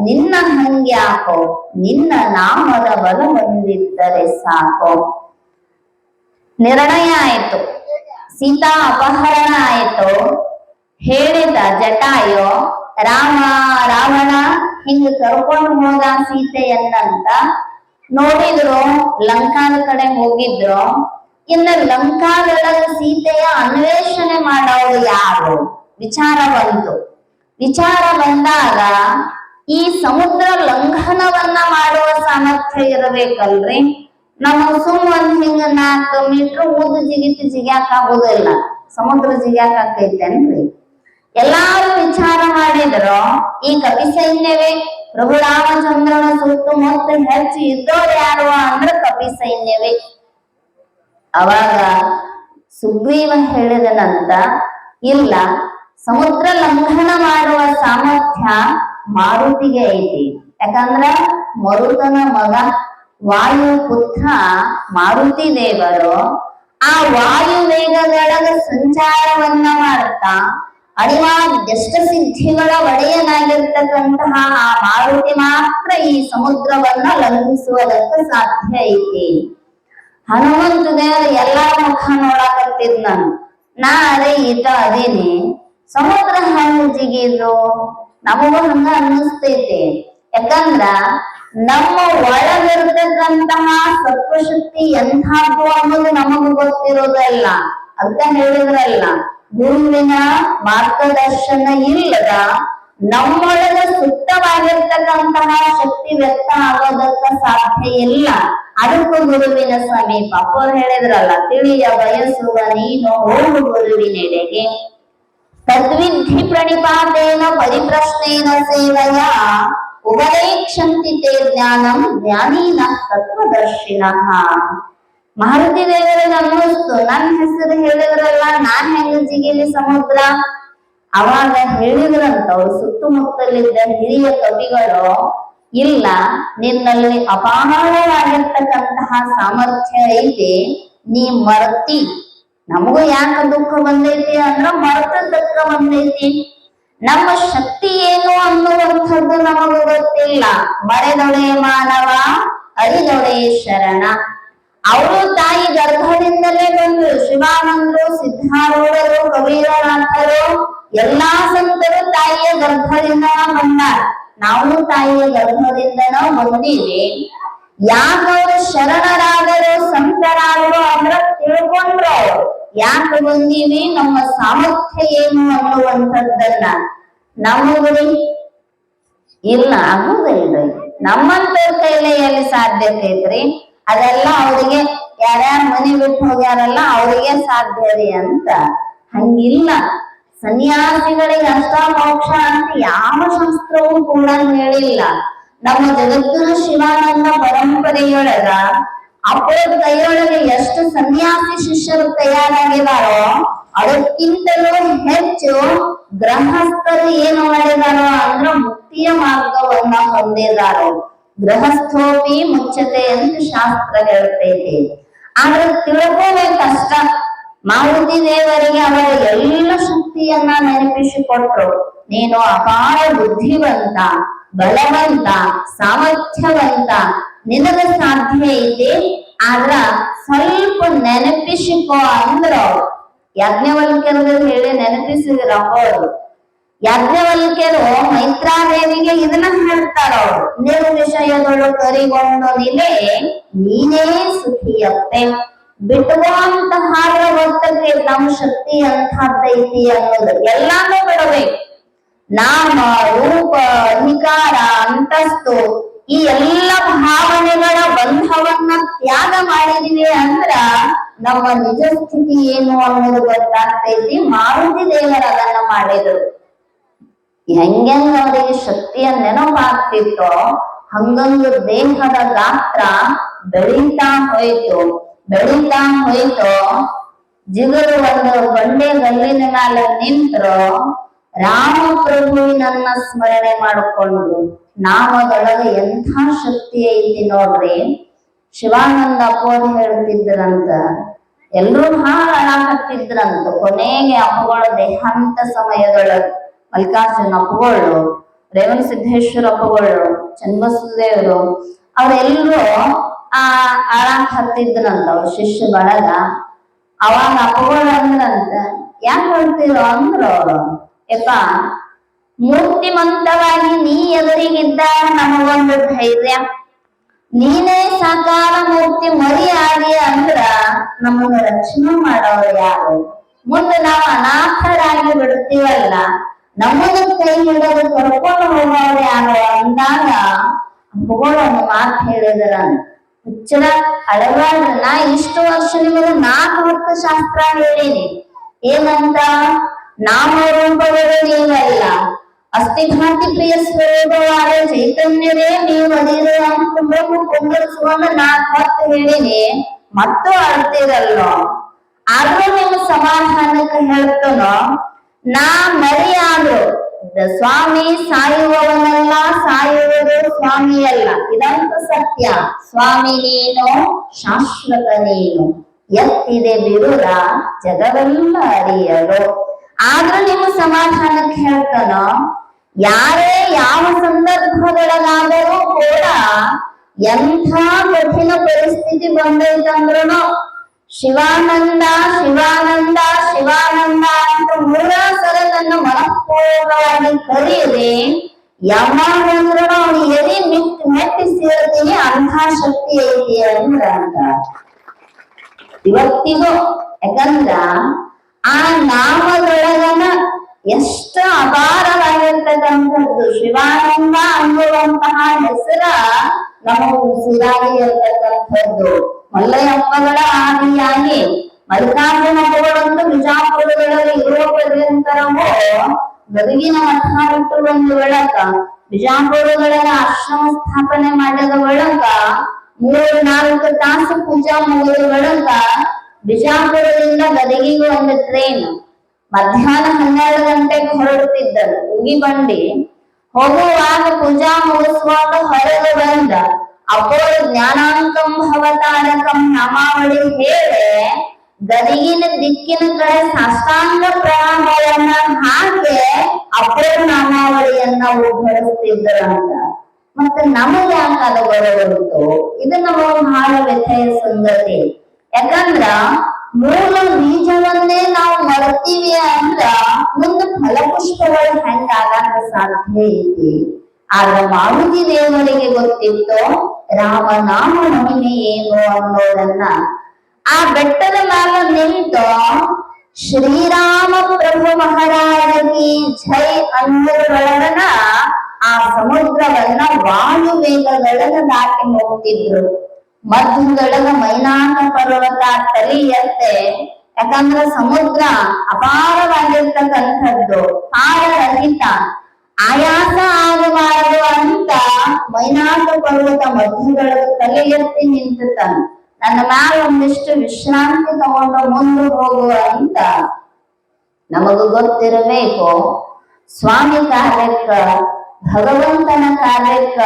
ನಿನ್ನ ಹಂಗ್ಯಾಕೋ, ನಿನ್ನ ನಾಮದ ಬಲ ಹೊಂದಿದ್ದರೆ ಸಾಕೋ. ನಿರ್ಣಯ ಆಯ್ತು, ಸೀತಾ ಅಪಹರಣ ಆಯ್ತು. ಹೇಳಿದ ಜಟಾಯು, ರಾವಣ ಹಿಂಗ ಕರ್ಕೊಂಡು ಹೋದ ಸೀತೆಯನ್ನಂತ. ನೋಡಿದ್ರು ಲಂಕಾದ ಕಡೆ ಹೋಗಿದ್ರು. ಇನ್ನು ಲಂಕಾದೊಳಗ ಸೀತೆಯ ಅನ್ವೇಷಣೆ ಮಾಡೋರು ಯಾರು ವಿಚಾರ ಬಂತು. ವಿಚಾರ ಬಂದಾಗ ಈ ಸಮುದ್ರ ಲಂಘನವನ್ನ ಮಾಡುವ ಸಾಮರ್ಥ್ಯ ಇರಬೇಕಲ್ರಿ. ನಮಗ್ ಸುಮ್ ಒಂದ್ ಹಿಂಗ 4 ಮೀಟರ್ ಉದ್ದ ಜಿಗ್ಯಾಕ ಆಗುದಿಲ್ಲ, ಸಮುದ್ರ ಜಿಗ್ಯಾಕ ಆಕೈತೇನ್ರಿ? ಎಲ್ಲಾರು ವಿಚಾರ ಮಾಡಿದ್ರು ಈ ಕಪಿ ಸೈನ್ಯವೇ ಪ್ರಭು ರಾಮಚಂದ್ರನ ಸುತ್ತಮುತ್ತ ಹೆಚ್ಚು ಇದ್ದವ್ರು ಯಾರು ಅಂದ್ರ ಕಪಿ ಸೈನ್ಯವೇ. ಅವಾಗ ಸುಗ್ರೀವ ಹೇಳಿದನಂತ, ಇಲ್ಲ, ಸಮುದ್ರ ಲಂಘನ ಮಾಡುವ ಸಾಮರ್ಥ್ಯ ಮಾರುತಿಗೆ ಐತಿ. ಯಾಕಂದ್ರ ಮರುತನ ಮಗ ವಾಯು ಪುತ್ರ ಮಾರುತಿ ದೇವರು ಆ ವಾಯು ವೇಗದೊಳಗ ಸಂಚಾರವನ್ನ ಮಾಡ್ತಾ ಅಣಿವಾದ್ಯಷ್ಟ ಸಿದ್ಧಿಗಳ ಒಡೆಯನಾಗಿರ್ತಕ್ಕಂತಹ ಆ ಮಾರುತಿ ಮಾತ್ರ ಈ ಸಮುದ್ರವನ್ನ ಲಂಘಿಸುವುದಕ್ಕೆ ಸಾಧ್ಯ ಐತಿ. ಹನುಮಂತ ದೇವರು ಎಲ್ಲಾ ಮುಖ ನೋಡಕತ್ತಿದ್ ನಾ ಅದೇ ಈತ ಅದೇನಿ, ಸಮುದ್ರ ಹಂಗ ಜಿಗಿದ್ರು ನಮಗೂ ಹಂಗ ಅನ್ನಿಸ್ತೈತಿ. ಯಾಕಂದ್ರ ನಮ್ಮ ಒಳಗಿರ್ತಕ್ಕಂತಹ ಸತ್ವಶಕ್ತಿ ಎಂಥದ್ದು ಅನ್ನೋದು ನಮಗೂ ಗೊತ್ತಿರೋದಲ್ಲ. ಅಂತ ಹೇಳಿದ್ರಲ್ಲ, ಗುರುವಿನ ಮಾರ್ಗದರ್ಶನ ಇಲ್ಲದ ನಮ್ಮೊಳಗ ಸುತ್ತವಾಗಿರ್ತಕ್ಕಂತಹ ಶಕ್ತಿ ವ್ಯಕ್ತ ಆಗೋದಕ್ಕ ಸಾಧ್ಯ ಇಲ್ಲ. ಅದಕ್ಕೂ ಗುರುವಿನ ಸಮೀಪ. ಅವ್ರು ಹೇಳಿದ್ರಲ್ಲ, ತಿಳಿಯ ಬಯಸುವ ನೀನು ಹೋಗು ಗುರುವಿನೆಡೆಗೆ, ತದ್ವಿಧಿ ಪ್ರಣಿಪಾತೇನ ಪರಿಪ್ರಶ್ನೇನ ಸೇವಯ ಉಪದೇಕ್ಷಂತಿ ತೇ ಜ್ಞಾನಂ ಜ್ಞಾನೀನ ತತ್ವದರ್ಶಿನಃ. ಮಾರುತಿ ದೇವರಿಗೆ ಅನ್ನಿಸ್ತು, ನನ್ನ ಹೆಸರು ಹೇಳಿದ್ರಲ್ಲ, ನಾನ್ ಹೆಂಗ ಜಿಗಿಲಿ ಸಮುದ್ರ? ಅವಾಗ ಹೇಳಿದ್ರಂತ ಅವ್ರು ಸುತ್ತಮುತ್ತಲಿದ್ದ ಹಿರಿಯ ಕವಿಗಳು, ಇಲ್ಲ, ನಿನ್ನಲ್ಲಿ ಅಪಾರವಾಗಿರ್ತಕ್ಕಂತಹ ಸಾಮರ್ಥ್ಯ ಐತಿ, ನೀ ಮರ್ತಿ. ನಮಗೂ ಯಾಕ ದುಃಖ ಬಂದೈತಿ ಅಂದ್ರ ಮರ್ತ ದುಃಖ ಬಂದೈತಿ. ನಮ್ಮ ಶಕ್ತಿ ಏನು ಅನ್ನುವಂಥದ್ದು ನಮಗೂ ಗೊತ್ತಿಲ್ಲ. ಮರೆದೊಡೆ ಮಾನವ ಅರಿದೊಡೆ ಶರಣ. ಅವರು ತಾಯಿ ಗರ್ಭದಿಂದಲೇ ಬಂದ್ರು. ಶಿವಾನಂದರು, ಸಿದ್ಧಾರೂಢರು, ಕಬೀರನಾಥರು ಎಲ್ಲಾ ಸಂತರು ತಾಯಿಯ ಗರ್ಭದಿಂದ ಬಂದಾರ. ನಾವು ತಾಯಿಯ ಗರ್ಭದಿಂದನೂ ಬಂದೀವಿ. ಯಾಕವ್ರು ಶರಣರಾದರು, ಸಂತರಾದರು ಅಂದ್ರ ತಿಳ್ಕೊಂಡ್ರು ಅವ್ರು ಯಾಕೆ ಬಂದೀವಿ, ನಮ್ಮ ಸಾಮರ್ಥ್ಯ ಏನು ಅನ್ನುವಂಥದ್ದನ್ನ. ನಮಗ್ರಿ ಇಲ್ಲ, ಆಗುದಿಲ್ರಿ. ನಮ್ಮಂತವ್ರ ಕೈಲಿ ಎಲ್ಲಿ ಸಾಧ್ಯತೆ ಐತ್ರಿ? ಅದೆಲ್ಲ ಅವ್ರಿಗೆ ಯಾರ್ಯಾರ ಮನೆ ಬಿಟ್ಟು ಹೋಗ್ಯಾರಲ್ಲ ಅವ್ರಿಗೆ ಸಾಧ್ಯ ರೀ ಅಂತ. ಹಂಗಿಲ್ಲ. ಸನ್ಯಾಸಿಗಳಿಗೆ ಅಷ್ಟ ಮೋಕ್ಷ ಅಂತ ಯಾವ ಶಾಸ್ತ್ರವೂ ಕೂಡ ಹೇಳಿಲ್ಲ. ನಮ್ಮ ಜಗದ್ಗುರು ಶಿವಾನಂದ ಪರಂಪರೆಯೊಳಗ ಅಪ್ಪರ ಕೈಯೊಳಗೆ ಎಷ್ಟು ಸನ್ಯಾಸಿ ಶಿಷ್ಯರು ತಯಾರಾಗಿದಾರೋ ಅದಕ್ಕಿಂತಲೂ ಹೆಚ್ಚು ಗೃಹಸ್ಥರು ಏನು ಮಾಡಿದಾರೋ ಅಂದ್ರ ಮುಕ್ತಿಯ ಮಾರ್ಗವನ್ನ ಹೊಂದಿದಾರೋ. ಗೃಹಸ್ಥೋಪಿ ಮುಚ್ಚತೆ ಅಂತ ಶಾಸ್ತ್ರ ಹೇಳ್ತೈತಿ. ಆದ್ರೆ ತಿಳ್ಕೋಬೇಕಷ್ಟ. ಮಾರುತಿ ದೇವರಿಗೆ ಅವರ ಎಲ್ಲ ಶಕ್ತಿಯನ್ನ ನೆನಪಿಸಿಕೊಟ್ರು. ನೀನು ಅಪಾರ ಬುದ್ಧಿವಂತ, ಬಲವಂತ, ಸಾಮರ್ಥ್ಯವಂತ, ನಿನಗ ಸಾಧ್ಯ ಐತಿ, ಆದ್ರ ಸ್ವಲ್ಪ ನೆನಪಿಸಿಕೋ ಅಂದ್ರ ಯಾಜ್ಞವಲ್ಕ್ಯರು ಹೇಳಿ ನೆನಪಿಸಿದ್ರ ಅವರು. ಯಾಜ್ಞವಲ್ಕ್ಯರು ಮೈತ್ರಾದೇವಿಗೆ ಇದನ್ನ ಹೇಳ್ತಾರ ಅವರು. ನಿರ್ವಿಷಯಗಳು ಕರಿಗೊಂಡು ನಿಲೆ ನೀನೇ ಸುಖಿಯಪ್ಪೆ. ಬಿಟ್ಟುವಂತ ಹಾರ ಗೊತ್ತಕ್ಕೆ ನಮ್ಮ ಶಕ್ತಿ ಅಂತಹದ್ದೈತಿ ಅನ್ನೋದು. ಎಲ್ಲಾನು ಬಿಡಬೇಕು. ನಾಮ, ರೂಪ, ಅಧಿಕಾರ, ಅಂತಸ್ತು ಈ ಎಲ್ಲ ಭಾವನೆಗಳ ಬಂಧವನ್ನ ತ್ಯಾಗ ಮಾಡಿದೀವಿ ಅಂದ್ರ ನಮ್ಮ ನಿಜ ಸ್ಥಿತಿ ಏನು ಅನ್ನೋದು ಗೊತ್ತಾಗ್ತೈತಿ. ಮಾರುತಿ ದೇವರು ಅದನ್ನ ಮಾಡಿದ್ರು. ಹೆಂಗೆಂಗ ಅವರಿಗೆ ಶಕ್ತಿಯ ನೆನಪಾಗ್ತಿತ್ತೋ ಹಂಗಂಗ ದೇಹದ ಗಾತ್ರ ಬೆಳೀತಾ ಹೋಯ್ತು. ಜಿಗರು ಒಂದು ಬಂಡೆ ಗಲ್ಲಿನ ಮ್ಯಾಲ ನಿಂತರು. ರಾಮಪ್ರಭುವಿನನ್ನ ಸ್ಮರಣೆ ಮಾಡಿಕೊಂಡು ನಾಮದೊಳಗೆ ಎಂಥ ಶಕ್ತಿ ಐತಿ ನೋಡ್ರಿ. ಶಿವಾನಂದ ಅಪ್ಪೋರು ಹೇಳ್ತಿದ್ರಂತ, ಎಲ್ರೂ ಬಹಳ ಅಳಾಕತ್ತಿದ್ರಂತ. ಕೊನೆಗೆ ಅಪ್ಪಗಳು ದೇಹಾಂತ ಸಮಯದೊಳಗೆ ಮಲ್ಲಿಕಾರ್ಜುನ ಅಪ್ಪಗಳು, ರೇವಣ ಸಿದ್ದೇಶ್ವರ ಅಪ್ಪಗಳು, ಚನ್ನಬಸದೇವರು ಅವರೆಲ್ಲರೂ ಅಳಾಕ್ ಹತ್ತಿದ್ರಂತ ಅವ್ರ ಶಿಷ್ಯ ಬಳಗ. ಅವಾಗ ಅಪ್ಪಗಳು ಅಂದ್ರಂತ, ಯಾಕೆ ಹೇಳ್ತಿರೋ ಅಂದ್ರು ಅವರು, ಯಪ್ಪ ಮೂರ್ತಿಮಂತವಾಗಿ ನೀ ಎದುರಿಗಿದ್ದಾಗ ನಮಗೊಂದು ಧೈರ್ಯ, ನೀನೇ ಸಾಕಾರ ಮೂರ್ತಿ ಮರಿ ಆಗಿ ಅಂದ್ರ ನಮ್ಮನ್ನ ರಕ್ಷಣೆ ಮಾಡೋರು ಯಾರು? ಮುಂದೆ ನಾವು ಅನಾಥರಾಗಿ ಬಿಡ್ತೀವಲ್ಲ, ನಮ್ಮನ್ನ ಕೈ ಹಿಡಿದು ಕರ್ಕೊಂಡು ಹೋಗೋರು ಯಾರು ಅಂದಾಗ ಅಪ್ಪಗಳು ಒಂದು ಮಾತು ಹೇಳಿದ್ರ, ಹುಚ್ಚರ ಅಳಗಾಡ್ರ, ನಾ ಇಷ್ಟು ವರ್ಷ ನಿಮಗೆ 4 ಹೊತ್ತು ಶಾಸ್ತ್ರ ಹೇಳಿನಿ. ಏನಂತ? ನಾಮ ರೂಪಗಳು ನೀವಲ್ಲ, ಅಸ್ಥಿಘಾತಿ ಪ್ರಿಯ ಸ್ವರೂಪವಾದ ಚೈತನ್ಯವೇ ನೀವು ಅದಿರು ಅಂತ ಕುಂದರಿಸುವಂತ 4 ಹೊತ್ತು ಹೇಳಿನಿ. ಮತ್ತು ಅಳ್ತಿರಲ್ಲೋ, ಆದ್ರೂ ನೀವು ಸಮಾಧಾನಕ್ಕೆ ಹೇಳ್ತನೋ, ನಾ ಮರಿಯಾದ್ರು ಸ್ವಾಮಿ ಸಾಯುವವನಲ್ಲ, ಸಾಯುವುದು ಸ್ವಾಮಿಯಲ್ಲ. ಇದಂತೂ ಸತ್ಯ. ಸ್ವಾಮಿ ನೀನು, ಶಾಶ್ವತ ನೀನು, ಎತ್ತಿದೆ ಬಿರುದ ಜಗವೆಲ್ಲ ಅರಿಯರು. ಆದ್ರೂ ನಿಮ್ಮ ಸಮಾಧಾನಕ್ಕೆ ಹೇಳ್ತಾನೋ, ಯಾರೇ ಯಾವ ಸಂದರ್ಭದೊಳಗಾದರೂ ಕೂಡ ಎಂಥ ಕಠಿಣ ಪರಿಸ್ಥಿತಿ ಬಂದೈತಂದ್ರೂ ಶಿವಾನಂದ ಶಿವಾನಂದ ಶಿವಾನಂದ ಅಂತ 3 ಸಲ ನನ್ನ ಮನಪೂರ್ವಕವಾಗಿ ಕರೀರಿ. ಯಾವಾಗಂದ್ರೂ ಅವ್ನು ಎದೆ ಮೆಟ್ಟಿ ಸೇರ್ತೀನಿ, ಅಂಥ ಶಕ್ತಿ ಐತಿ ಅಂದ್ರ ಇವತ್ತಿಗೂ. ಯಾಕಂದ್ರ ಆ ನಾಮದೊಳಗನ ಎಷ್ಟು ಅಪಾರವಾಗಿರ್ತಕ್ಕಂಥದ್ದು. ಶಿವಾನಂದ ಅನ್ನುವಂತಹ ಹೆಸರ ನಮಗೆ ಉಸಿರಾಗಿ ಇರ್ತಕ್ಕಂಥದ್ದು. ಮಲ್ಲಯ್ಯಪ್ಪಗಳ ಆದಿಯಾಗಿ ಮಲ್ಲಿಕಾರ್ಜುನ ಅಪ್ಪಗಳಂತೂ ಬಿಜಾಪುರದೊಳಗೆ ಇರುವ ಪರ್ಯಂತರವೂ ಗದಗಿನ ಮಠ ಬಿಟ್ಟು ಒಂದು ಒಳಗ ಬಿಜಾಪುರದೊಳಗ ಆಶ್ರಮ ಸ್ಥಾಪನೆ ಮಾಡಿದ ಒಳಗ 3-4 ತಾಸು ಪೂಜಾ ಮುಗಿದ ಒಳಗ ಬಿಜಾಪುರದಿಂದ ಗದಗಿಗೆ ಒಂದು ಟ್ರೈನ್ ಮಧ್ಯಾಹ್ನ 12 ಗಂಟೆಗೆ ಹೊರಡುತ್ತಿದ್ದರು. ಉಗಿ ಬಂಡಿ ಹೋಗುವಾಗ ಪೂಜಾ ಮುಗಿಸುವಾಗ ಹೊರಗೆ ಬಂದ ಅಪ್ಪೋಳು ಜ್ಞಾನಾಂಕಂ ಭವತಾರಕಂ ನಾಮಾವಳಿ ಹೇಳಿ ಗದಗಿನ ದಿಕ್ಕಿನ ಕಡೆ ಸಾಷ್ಟಾಂಗ ಪ್ರಣಾಮಗಳನ್ನ ಹಾಗೆ ಅಪರ ನಾಮಾವಳಿಯನ್ನ ಉದ್ಧರಿಸ್ತಿದ್ದರಂತ. ಮತ್ತೆ ನಮಗೆ ಯಾಕೆ ಅದು ಬರಬರುತ್ತೋ ಇದು ನಮಗೆ ಬಹಳ ವ್ಯಥೆಯ ಸಂಗತಿ. ಯಾಕಂದ್ರ ಮೂಲ ಬೀಜವನ್ನೇ ನಾವು ಮರ್ತೀವಿ ಅಂದ್ರ ಮುಂದೆ ಫಲಪುಷ್ಪಗಳು ಹೆಂಗ ಆಗಾಕ ಸಾಧ್ಯ ಐತಿ. ಆದ್ರೆ ಮಾರುತಿ ದೇವರಿಗೆ ಗೊತ್ತಿತ್ತು ರಾಮನಾಮ ಮಹಿಮೆ ಏನು ಅನ್ನೋದನ್ನ. ಆ ಬೆಟ್ಟದ ಮೇಲೆ ನಿಂತು ಶ್ರೀರಾಮ ಪ್ರಭು ಮಹಾರಾಜಿ ಜೈ ಅನ್ನೋದ್ರೊಳಗನ ಆ ಸಮುದ್ರವನ್ನ ವಾಯು ವೇಗಗಳನ್ನ ದಾಟಿ ಹೋಗ್ತಿದ್ರು. ಮಧ್ಯದೊಳಗ ಮೈನಾಕ ಪರ್ವತ ತಲೆ ಎತ್ತೆ. ಯಾಕಂದ್ರ ಸಮುದ್ರ ಅಪಾರವಾಗಿರ್ತಕ್ಕಂಥದ್ದು, ಪಾರರಹಿತ, ಆಯಾಸ ಆಗಬಾರದು ಅಂತ ಮೈನಾಕ ಪರ್ವತ ಮಧ್ಯದೊಳಗ ತಲೆ ಎತ್ತಿ ನಿಂತ ನನ್ನ ಮ್ಯಾಲ ಒಂದಿಷ್ಟು ವಿಶ್ರಾಂತಿ ತಗೊಂಡು ಮುಂದೆ ಹೋಗುವ ಅಂತ. ನಮಗ ಗೊತ್ತಿರಬೇಕು ಸ್ವಾಮಿ ಕಾರ್ಯಕ್ಕ, ಭಗವಂತನ ಕಾರ್ಯಕ್ಕ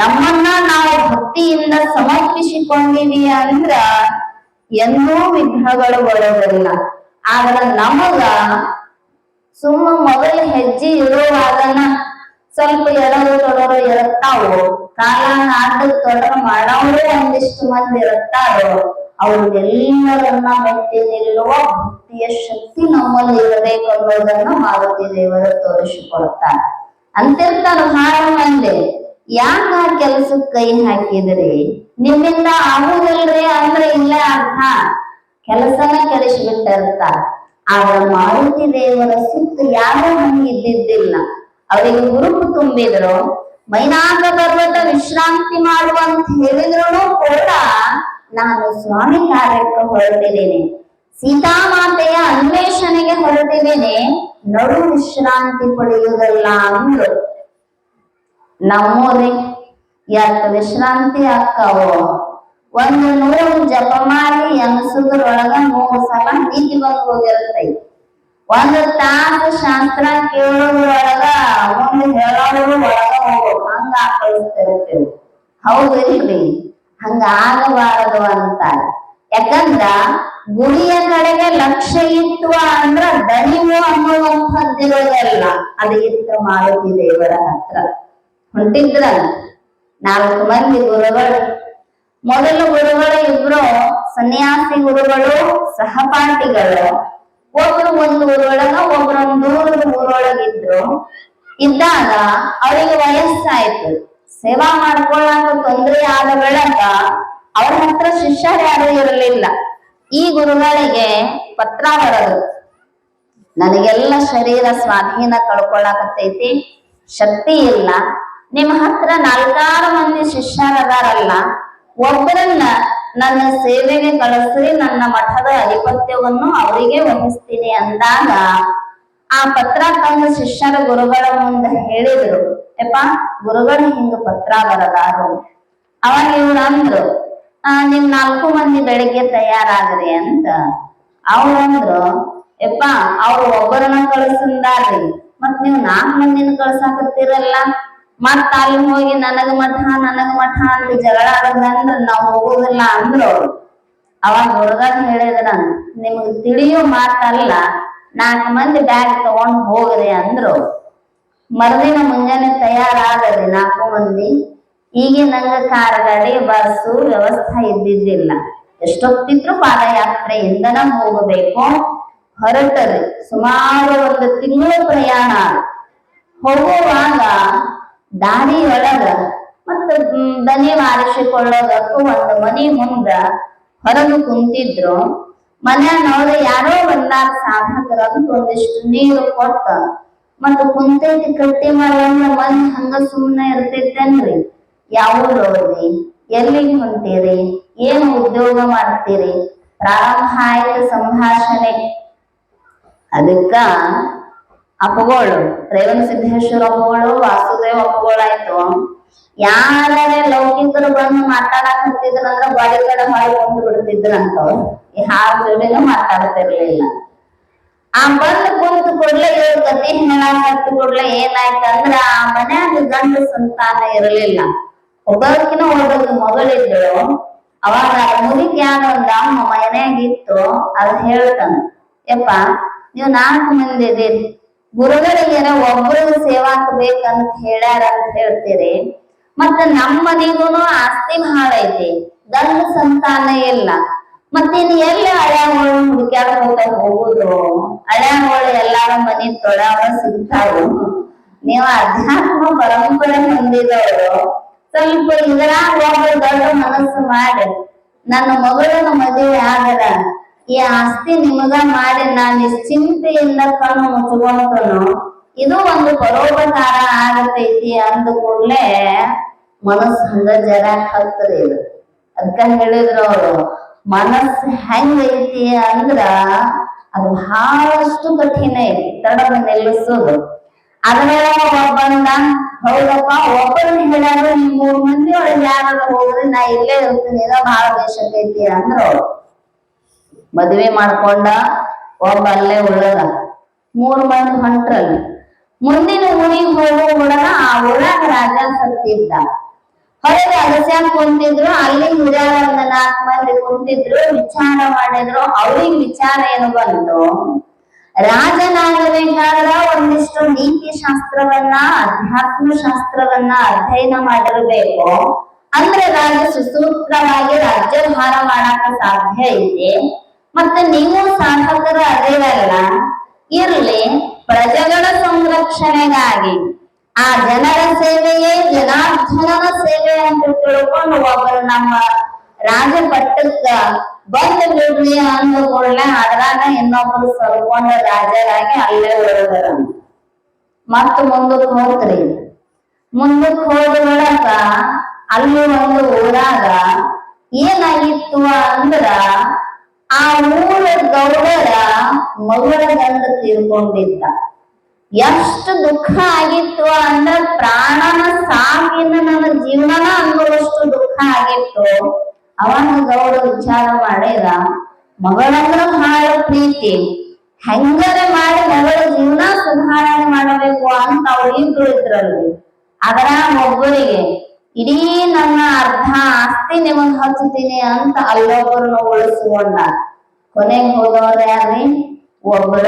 ನಮ್ಮನ್ನ ನಾವು ಭಕ್ತಿಯಿಂದ ಸಮರ್ಪಿಸಿಕೊಂಡಿವಿ ಅಂದ್ರ ಎಂದೂ ವಿಘ್ನಗಳು ಬರೋದಿಲ್ಲ. ಆದ್ರ ನಮಗ ಸುಮ್ಮ ಮೊದಲ ಹೆಜ್ಜೆ ಇರುವಾಗನ ಸ್ವಲ್ಪ ಎಡರು ತೊಡರು ಇರುತ್ತಾವು. ಕಾಲ ನಾಟಕ ತೊಡರು ಮಾಡೋರು ಒಂದಿಷ್ಟು ಮಂದಿ ಇರುತ್ತಾರೋ ಅವ್ರಿಗೆಲ್ಲರನ್ನ ಮೆಟ್ಟಿ ನಿಲ್ಲುವ ಭಕ್ತಿಯ ಶಕ್ತಿ ನಮ್ಮಲ್ಲಿ ಇರಬೇಕು ಅನ್ನೋದನ್ನ ಮಾರುತಿ ದೇವರು ತೋರಿಸಿಕೊಡ್ತಾರೆ. ಅಂತಿರ್ತಾರ ಬಹಳ ಮಂದಿ, ಯಾಕ ಆ ಕೆಲ್ಸಕ್ಕೆ ಕೈ ಹಾಕಿದ್ರಿ, ನಿಮ್ಮಿಂದ ಆಗುದಿಲ್ರಿ ಅಂದ್ರೆ ಇಲ್ಲ ಅರ್ಥ, ಕೆಲಸನ ಕೆಡಿಸ್ಬಿಟ್ಟಿರ್ತಾರ. ಆದ್ರ ಮಾರುತಿ ದೇವರ ಸುತ್ತ ಯಾರು ಹಂಗ ಇದ್ದಿದ್ದಿಲ್ಲ. ಅವರಿಗೆ ಗುರುಪು ತುಂಬಿದ್ರು, ಮೈನಾಕ ಪರ್ವತ ವಿಶ್ರಾಂತಿ ಮಾಡುವಂತ ಹೇಳಿದ್ರು ಕೂಡ ನಾನು ಸ್ವಾಮಿ ಕಾರ್ಯಕ್ಕೆ ಹೊರಟಿದ್ದೀನಿ, ಸೀತಾಮಾತೆಯ ಅನ್ವೇಷಣೆಗೆ ಹೊರಟಿದ್ದೀನಿ, ನಡು ವಿಶ್ರಾಂತಿ ಪಡೆಯುವುದಲ್ಲ ಅಂದ್ರು. ನಮ್ಮೂರಿ ಯಾಕೆ ವಿಶ್ರಾಂತಿ ಆಕ್ಕಾವೋ, 100 ಜಪ ಮಾಡಿ ಎನಸುದ್ರೊಳಗ 100 ಸಲ ನಿಧಿ ಬಂದು ಹೋಗಿರ್ತೈತಿ. 1 ತಾಸು ಶಾಸ್ತ್ರ ಕೇಳೋದ್ರೊಳಗ ಮುಂದೆ ಹೇಳೋರು ಒಳಗ ಹೋಗೋದು ಹಂಗ ಆಕಳಿಸ್ತಿರ್ತೇವೆ. ಹೌದಿಲ್ರಿ? ಹಂಗ ಆಗಬಾರದು ಅಂತಾರೆ. ಯಾಕಂದ್ರ ಗುಡಿಯ ಕಡೆಗೆ ಲಕ್ಷ್ಯ ಇತ್ತು ಅಂದ್ರ ದಣಿವು ಅನ್ನುವಂಥದ್ದಿರೋದಲ್ಲ. ಅದು ಇತ್ತು ಮಾರುತಿ ದೇವರ ಹತ್ರ. ಹೊಂಟಿದ್ರ 4 ಮಂದಿ ಗುರುಗಳು. ಮೊದಲು ಗುರುಗಳು ಇಬ್ರು ಸನ್ಯಾಸಿ ಗುರುಗಳು, ಸಹಪಾಠಿಗಳು. ಒಬ್ರು ಒಂದು ಊರೊಳಗ, ಒಬ್ರೊಂದು ದೂರದ ಊರೊಳಗಿದ್ರು. ಇದ್ದಾಗ ಅವರಿಗೆ ವಯಸ್ಸಾಯ್ತು, ಸೇವಾ ಮಾಡ್ಕೊಳ್ಳಾಕ ತೊಂದರೆ ಆದ ಬೆಳಕ ಅವ್ರ ಹತ್ರ ಶಿಷ್ಯರು ಯಾರು ಇರಲಿಲ್ಲ. ಈ ಗುರುಗಳಿಗೆ ಪತ್ರ ಬರದು, ನನಗೆಲ್ಲ ಶರೀರ ಸ್ವಾಧೀನ ಕಳ್ಕೊಳಕತ್ತೈತಿ, ಶಕ್ತಿ ಇಲ್ಲ, ನಿಮ್ಮ ಹತ್ರ 4 ಮಂದಿ ಶಿಷ್ಯರದಾರಲ್ಲ, ಒಬ್ಬರನ್ನ ನನ್ನ ಸೇವೆಗೆ ಕಳಿಸ್ರಿ, ನನ್ನ ಮಠದ ಅಧಿಪತ್ಯವನ್ನು ಅವರಿಗೆ ವಹಿಸ್ತೀನಿ ಅಂದಾಗ ಆ ಪತ್ರ ತಂದ ಶಿಷ್ಯರ ಗುರುಗಳ ಮುಂದೆ ಹೇಳಿದ್ರು, ಯಪ್ಪ ಗುರುಗಳು ಹಿಂಗ ಪತ್ರ ಬರದಾರು. ಅವಾಗ ಇವ್ರು ಅಂದ್ರು, ನಿಮ್ 4 ಮಂದಿ ಬೆಳಿಗ್ಗೆ ತಯಾರಾಗ್ರಿ ಅಂತ. ಅವ್ರಂದ್ರು, ಯಪ್ಪ ಅವ್ರು ಒಬ್ಬರನ್ನ ಕಳ್ಸಂದಾರ್ರಿ, ಮತ್ ನೀವ್ 4 ಮಂದಿನ ಕಳ್ಸಾಕತ್ತೀರಲ್ಲ, ಮತ್ತ ಅಲ್ಲಿ ಹೋಗಿ ನನಗ ಮಠ ಅಂತ ಜಗಳ ಆಡೋದಂದ್ರ ನಾವ್ ಹೋಗುದಿಲ್ಲ ಅಂದ್ರು. ಅವಾಗ ಹುಡುಗ ಹೇಳಿದ್ರ, ನಿಮ್ಗ್ ತಿಳಿಯೋ ಮಾತಲ್ಲ, 4 ಮಂದಿ ಬ್ಯಾಗ್ ತಗೊಂಡ್ ಹೋಗ್ರಿ ಅಂದ್ರು. ಮರುದಿನ ಮುಂಜಾನೆ ತಯಾರಾದ್ರಿ 4 ಮಂದಿ. ಈಗಿನಂಗ ಕಾರ್ ಗಾಡಿ ಬಸ್ಸು ವ್ಯವಸ್ಥೆ ಇದ್ದಿದ್ದಿಲ್ಲ. ಎಷ್ಟೊತ್ತಿದ್ರು ಪಾದಯಾತ್ರೆಯಿಂದನ ಹೋಗಬೇಕು. ಹೊರಟರಿ ಸುಮಾರು 1 ತಿಂಗಳ ಪ್ರಯಾಣ. ಹೋಗುವಾಗ ದಾರಿಯೊಳಗ ಮತ್ತ ದನಿ ಮಾರಿಸಿಕೊಳ್ಳೋದಕ್ಕೂ ಒಂದು ಮನಿ ಮುಂದ ಹೊರಗೆ ಕುಂತಿದ್ರು. ಮನೆಯವ್ರು ಯಾರೋ ಬಂದಾಗ ಸಾಧಕರಂತ ಒಂದಿಷ್ಟು ನೀರು ಕೊಟ್ಟ, ಮತ್ತ ಕುಂತೈತಿ ಕಟ್ಟಿ ಮಾಡಂದ್ರ ಮಂದಿ ಹಂಗ ಸುಮ್ಮನೆ ಇರ್ತೈತೇನ್ರಿ? ಯಾವ್ರಿ, ಎಲ್ಲಿಗೆ ಹೊಂಟಿರಿ, ಏನು ಉದ್ಯೋಗ ಮಾಡ್ತೀರಿ? ಪ್ರಾರಂಭ ಆಯ್ತು ಸಂಭಾಷಣೆ. ಅದಕ್ಕ ಅಪ್ಪಗಳು ರೇವಣ ಸಿದ್ದೇಶ್ವರ ಅಪ್ಪಗಳು, ವಾಸುದೇವ ಅಪ್ಪಗಳಾಯ್ತು. ಯಾರೇ ಲೌಕಿಕರು ಬಂದು ಮಾತಾಡಕ್ ಹತ್ತಿದ್ರಂದ್ರ ಬಾಡಿ ಕಡೆ ಮಾಡಿ ಬಂದು ಬಿಡ್ತಿದ್ರಂತವ್ರು. ಯಾರ ಜೋಡಿನೂ ಮಾತಾಡ್ತಿರ್ಲಿಲ್ಲ. ಆ ಬಂದು ಕುಂತು ಕೂಡ್ಲೆ ಇವ್ರ ಗತಿ ಹೇಳಕ್ ಹತ್ತು ಕೂಡ್ಲೆ ಏನಾಯ್ತಂದ್ರ ಆ ಮನ್ಯಾಗ ಗಂಡು ಸಂತಾನ ಇರಲಿಲ್ಲ. ಒಬ್ಬರಕಿನ ಒಬ್ಬರು ಮಗಳಿದ್ರು. ಅವಾಗ ಮುದುಕಿ ಯಾರು ಒಂದ ಮನ್ಯಾಗಿತ್ತು ಅದ್ ಹೇಳ್ತಾನ, ಯಪ್ಪ ನೀವ್ 4 ಮಂದಿ ಇದೀರಿ, ಗುರುಗಳಿಗೆನ ಒಬ್ಬರಿಗೆ ಸೇವಾಕ್ ಬೇಕಂತ ಹೇಳ್ಯಾರ ಅಂತ ಹೇಳ್ತೀರಿ, ಮತ್ತ ನಮ್ಮ ಮನಿಗೂನು ಆಸ್ತಿ ಭಾಳ ಐತಿ, ಗಂಡ ಸಂತಾನ ಇಲ್ಲ, ಮತ್ತಿನ್ ಎಲ್ಲಿ ಹಳ್ಯಾಗಳು ಹುಡುಕ್ಯಾಡ್ಕೊತ ಹೋಗುದು? ಹಳ್ಯಾಗಳು ಎಲ್ಲಾರ ಮನಿ ತೊಳ್ಯಾವ ಸಿಗ್ತಾವು. ನೀವು ಅಧ್ಯಾತ್ಮ ಪರಂಪರೆ ಹೊಂದಿದವರು ಸ್ವಲ್ಪ ಇದ್ರಾಗ ಒಬ್ಬ ದೊಡ್ಡ ಮನಸ್ಸು ಮಾಡಿ ನನ್ನ ಮಗಳನ್ನ ಮದುವೆ ಆದ್ರ ಈ ಆಸ್ತಿ ನಿಮಗ ಮಾಡಿ ನಾನ್ ನಿಶ್ಚಿಂತೆಯಿಂದ ಕಣ್ಣು ಮುಚ್ಕೊಂಡನು, ಇದು ಒಂದು ಪರೋಪಕಾರ ಆಗತೈತಿ ಅಂದ ಕೂಡ್ಲೆ ಮನಸ್ಸು ಹಂಗ ಜರಾಕ್ ಹತ್ತದ. ಇದು ಅದಕ್ಕ ಹೇಳಿದ್ರು ಅವರು, ಮನಸ್ಸು ಹೆಂಗೈತಿ ಅಂದ್ರ ಅದು ಬಹಳಷ್ಟು ಕಠಿಣ ಐತಿ ತಡದ ನಿಲ್ಲಿಸೋದು. ಅದ್ರೊಳಗ ಒಬ್ಬಂದ, ಹೌದಪ್ಪ ಒಬ್ಬರನ್ನ ಹೇಳ್ಯಾರ, ನಿಮ್ 3 ಮಂದಿ ಒಳಗೆ ಯಾರು ಹೋಗ್ರಿ ನಾ ಇಲ್ಲೇ ಇರ್ತೀನಿ, ಇದ ಬಹಳ ಬೇಸಕೈತಿ ಅಂದ್ರು. ಮದ್ವೆ ಮಾಡ್ಕೊಂಡ ಒಬ್ಬ ಅಲ್ಲೇ ಉಳದ, 3 ಮಂದಿ ಹೊಂಟ್ರಲ್ಲಿ. ಮುಂದಿನ ಊರಿಗೆ ಹೋಗೋ ಉಳದ ಆ ಊರಾಗ ರಾಜ ಸತ್ತಿದ್ದ. ಹೊರಗೆ ಅಗಸ್ಯಾಗ ಕುಂತಿದ್ರು, ಅಲ್ಲಿ ಹಿರಿಯರ ಒಂದು 4 ಮಂದಿ ಕುಂತಿದ್ರು, ವಿಚಾರ ಮಾಡಿದ್ರು. ಅವ್ರಿಗೆ ವಿಚಾರ ಏನು ಬಂತು, ರಾಜನಾಗಬೇಕಾದ್ರ ಒಂದಿಷ್ಟು ನೀತಿ ಶಾಸ್ತ್ರವನ್ನ ಅಧ್ಯಾತ್ಮ ಶಾಸ್ತ್ರವನ್ನ ಅಧ್ಯಯನ ಮಾಡಿರ್ಬೇಕು, ಅಂದ್ರೆ ರಾಜ ಸುಸೂತ್ರವಾಗಿ ರಾಜ್ಯಭಾರ ಮಾಡಾಕ ಸಾಧ್ಯ ಇದೆ. ಮತ್ತೆ ನೀವು ಶಾಸಕರು ಅದೇವಲ್ಲ, ಇರ್ಲಿ ಪ್ರಜೆಗಳ ಸಂರಕ್ಷಣೆಗಾಗಿ ಆ ಜನರ ಸೇವೆಯೇ ಜನಾರ್ದನನ ಸೇವೆ ಅಂತ ತಿಳ್ಕೊಂಡು ಒಬ್ಬರು ನಮ್ಮ ರಾಜ ಪಟ್ಟಕ್ಕ ಬಂದು ಬಿಡ್ರಿ ಅಂದ ಕೂಡಲೇ ಅದ್ರಾಗ ಇನ್ನೊಬ್ಬರು ಸರ್ಕೊಂಡ ರಾಜರಾಗಿ ಅಲ್ಲೇ ಉಳಿದರ. ಮತ್ತ ಮುಂದಕ್ಕೆ ಹೋಗ್ರಿ. ಮುಂದಕ್ಕೆ ಹೋದ ಬಳಿಕ ಅಲ್ಲಿ ಒಂದು ಊರಾಗ ಏನಾಗಿತ್ತು ಅಂದ್ರ, ಆ ಊರ ಗೌಡರ ಮಗಳ ಗಂಡ ತೀರ್ಕೊಂಡಿದ್ದ. ಎಷ್ಟು ದುಃಖ ಆಗಿತ್ತು ಅಂದ್ರ ಪ್ರಾಣನ ಸಾವಿನ ನನ್ನ ಜೀವನ ಅನ್ನುವಷ್ಟು ದುಃಖ ಆಗಿತ್ತು. ಅವಾಗ ಗೌಡ ವಿಚಾರ ಮಾಡಿದ, ಮಗಳಂದ್ರ ಬಹಳ ಪ್ರೀತಿ, ಹೆಂಗರೆ ಮಾಡಿ ಮಗಳ ಜೀವನ ಸುಧಾರಣೆ ಮಾಡಬೇಕು ಅಂತ ಅವ್ರಿಬ್ರು ಇದ್ರಲ್ಲಿ. ಅದ್ರಾಗ ಒಬ್ಬರಿಗೆ ಇಡೀ ನನ್ನ ಅರ್ಧ ಆಸ್ತಿ ನಿಮಗ್ ಹಚ್ತೀನಿ ಅಂತ ಅಲ್ಲೊಬ್ಬರನ್ನ ಉಳಿಸ್ಕೊಂಡ. ಕೊನೆಗೆ ಹೋದವ್ರ ಯಾರ್ರಿ? ಒಬ್ಬರ.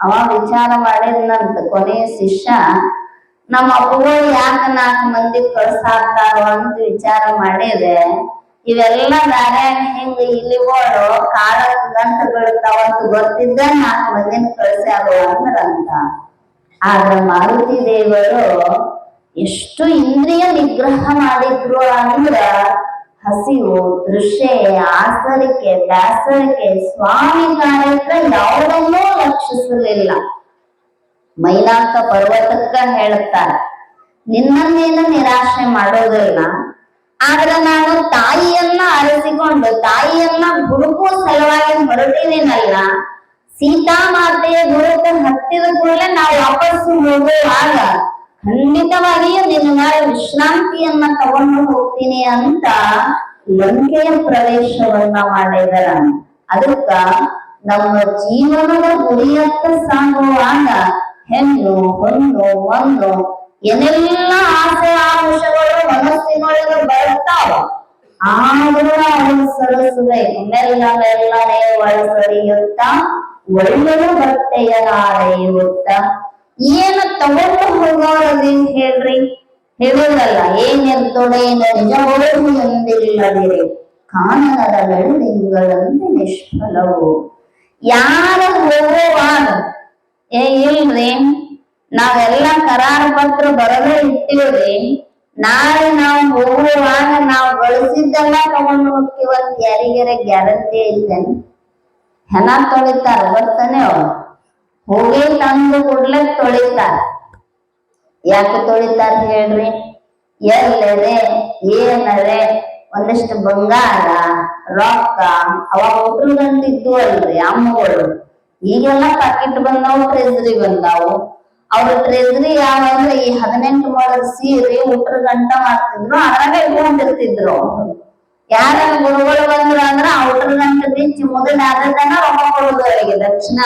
ಅವ ವಿಚಾರ ಮಾಡಿದ್ನಂತ, ಕೊನೆಯ ಶಿಷ್ಯ ನಮ್ಮ ಅಪ್ಪಗಳು ಯಾಕ 4 ಮಂದಿ ಕಳ್ಸಾಕ್ತಾರೋ ಅಂತ ವಿಚಾರ ಮಾಡಿದೆ. ಇವೆಲ್ಲ ದಾರ್ಯಾಗ ಹಿಂಗ ಇಲಿಗಳು ಕಾಲಕ್ ಗಂಟು ಬೀಳ್ತಾವಂತ ಗೊತ್ತಿದ್ದ 4 ಮಂದಿನ ಕಳ್ಸ್ಯಾರು ಅಂದ್ರಂತ. ಆದ್ರ ಮಾರುತಿ ದೇವರು ಎಷ್ಟು ಇಂದ್ರಿಯ ನಿಗ್ರಹ ಮಾಡಿದ್ರು ಅಂದ್ರ, ಹಸಿವು, ತೃಷೆ, ಆಸರಿಕೆ, ಬ್ಯಾಸರಿಕೆ, ಸ್ವಾಮಿ ಕಾರ್ಯಕ್ಕ ಯಾವುದನ್ನೂ ಲಕ್ಷಿಸಲಿಲ್ಲ. ಮೈಲಾಕ ಪರ್ವತಕ್ಕ ಹೇಳ್ತಾರ, ನಿನ್ನನ್ನೇನು ನಿರಾಶೆ ಮಾಡೋದಿಲ್ಲ, ಆದ್ರೆ ನಾನು ತಾಯಿಯನ್ನ ಅರಸಿಕೊಂಡು ತಾಯಿಯನ್ನ ಹುಡುಕುವ ಸಲುವಾಗಿ ಹೊರಟಿದ್ದೀನಲ್ಲ, ಸೀತಾಮಾತೆಯ ಗುರುತು ಹತ್ತಿದ ಕೂಡಲೇ ನಾವು ವಾಪಸ್ಸು ಹೋಗುವಾಗ ಖಂಡಿತವಾಗಿಯೂ ನಿನ್ನ ಮೇಲೆ ವಿಶ್ರಾಂತಿಯನ್ನ ತಗೊಂಡು ಹೋಗ್ತೀನಿ ಅಂತ ಲಂಕೆಯ ಪ್ರವೇಶವನ್ನ ಮಾಡಿದರ. ಅದಕ್ಕ ನಮ್ಮ ಜೀವನದ ಗುರಿಯತ್ತ ಸಾಗುವಾಗ ಹೆಣ್ಣು ಹೊನ್ನು ಮಣ್ಣು ಏನೆಲ್ಲ ಆಸೆ ಆಮಿಷಗಳು ಮನಸ್ಸಿನೊಳಗೆ ಬರ್ತಾವ, ಆದ್ರೂ ಅವನು ಸರಿಸಬೇಕು. ಮೆಲ್ಲ ಮೆಲ್ಲನೆ ಒಳಸರಿಯುತ್ತ ಒಳ್ಳೆಯ ಬಟ್ಟೆಯ ನಾಳೆಯುತ್ತ. ಏನು ತಗೊಂಡು ಹೋಗೋರದೇನ್ ಹೇಳ್ರಿ? ಹೇಳುದಲ್ಲ, ಏನಿರ್ತೊಡೇನು ನಿಜವೊಳಗು ಎಂದಿಲ್ಲದಿರಿ, ಕಾನನದ ಬೆಳ್ಳಿಂಗಳಂತೆ ನಿಷ್ಫಲವು. ಯಾರ ಹೋಗುವಾಗ ಇಲ್ರಿ ನಾವೆಲ್ಲ ಕರಾರ ಪತ್ರ ಬರದೇ ಇಟ್ಟಿವ್ರಿ, ನಾಳೆ ನಾವು ಹೋಗುವಾಗ ನಾವು ಗಳಿಸಿದ್ದೆಲ್ಲ ತಗೊಂಡು ಹೋಗ್ತೀವಂತ ಯಾರಿಗಾರ ಗ್ಯಾರಂಟಿ ಐತೇನ್? ಹೆಣ ತೊಳಿತಾರ ಬರ್ತಾನೆ ಅವ್ರು, ಹೋಗಿ ತಂದು ಕೂಡ್ಲೆ ತೊಳಿತಾರ. ಯಾಕೆ ತೊಳಿತಾರ ಹೇಳ್ರಿ? ಎಲ್ಲರೆ ಏನರೆ ಒಂದಿಷ್ಟು ಬಂಗಾರ ರೊಕ್ಕ, ಅವಾಗ ಒಬ್ರು ಗಂಟಿದ್ದು ಅಲ್ರಿ ಅಮ್ಮಗಳು. ಈಗೆಲ್ಲ ಪಾಕಿಟ್ ಬಂದಾವು, ಟ್ರೆಜರಿ ಬಂದಾವು. ಅವ್ರ ಟ್ರೆಜರಿ ಯಾವಂದ್ರೆ ಈ 18 ಮೊಳದ ಸೀರೆ ಉಟ್ರ ಗಂಟ ಮಾಡ್ತಿದ್ರು, ಅದ್ರಾಗ ಇಟ್ಕೊಂಡಿರ್ತಿದ್ರು. ಯಾರ ಗುರುಗಳು ಬಂದ್ರು ಅಂದ್ರ ಔಟ್ರ ಗಂಟ ಬಿಚ್ಚಿ ಮೊದಲ ಅದನ್ನ ರೊಕ್ಕ ಕೊಡುದು ಅವರಿಗೆ ದಕ್ಷಿಣ.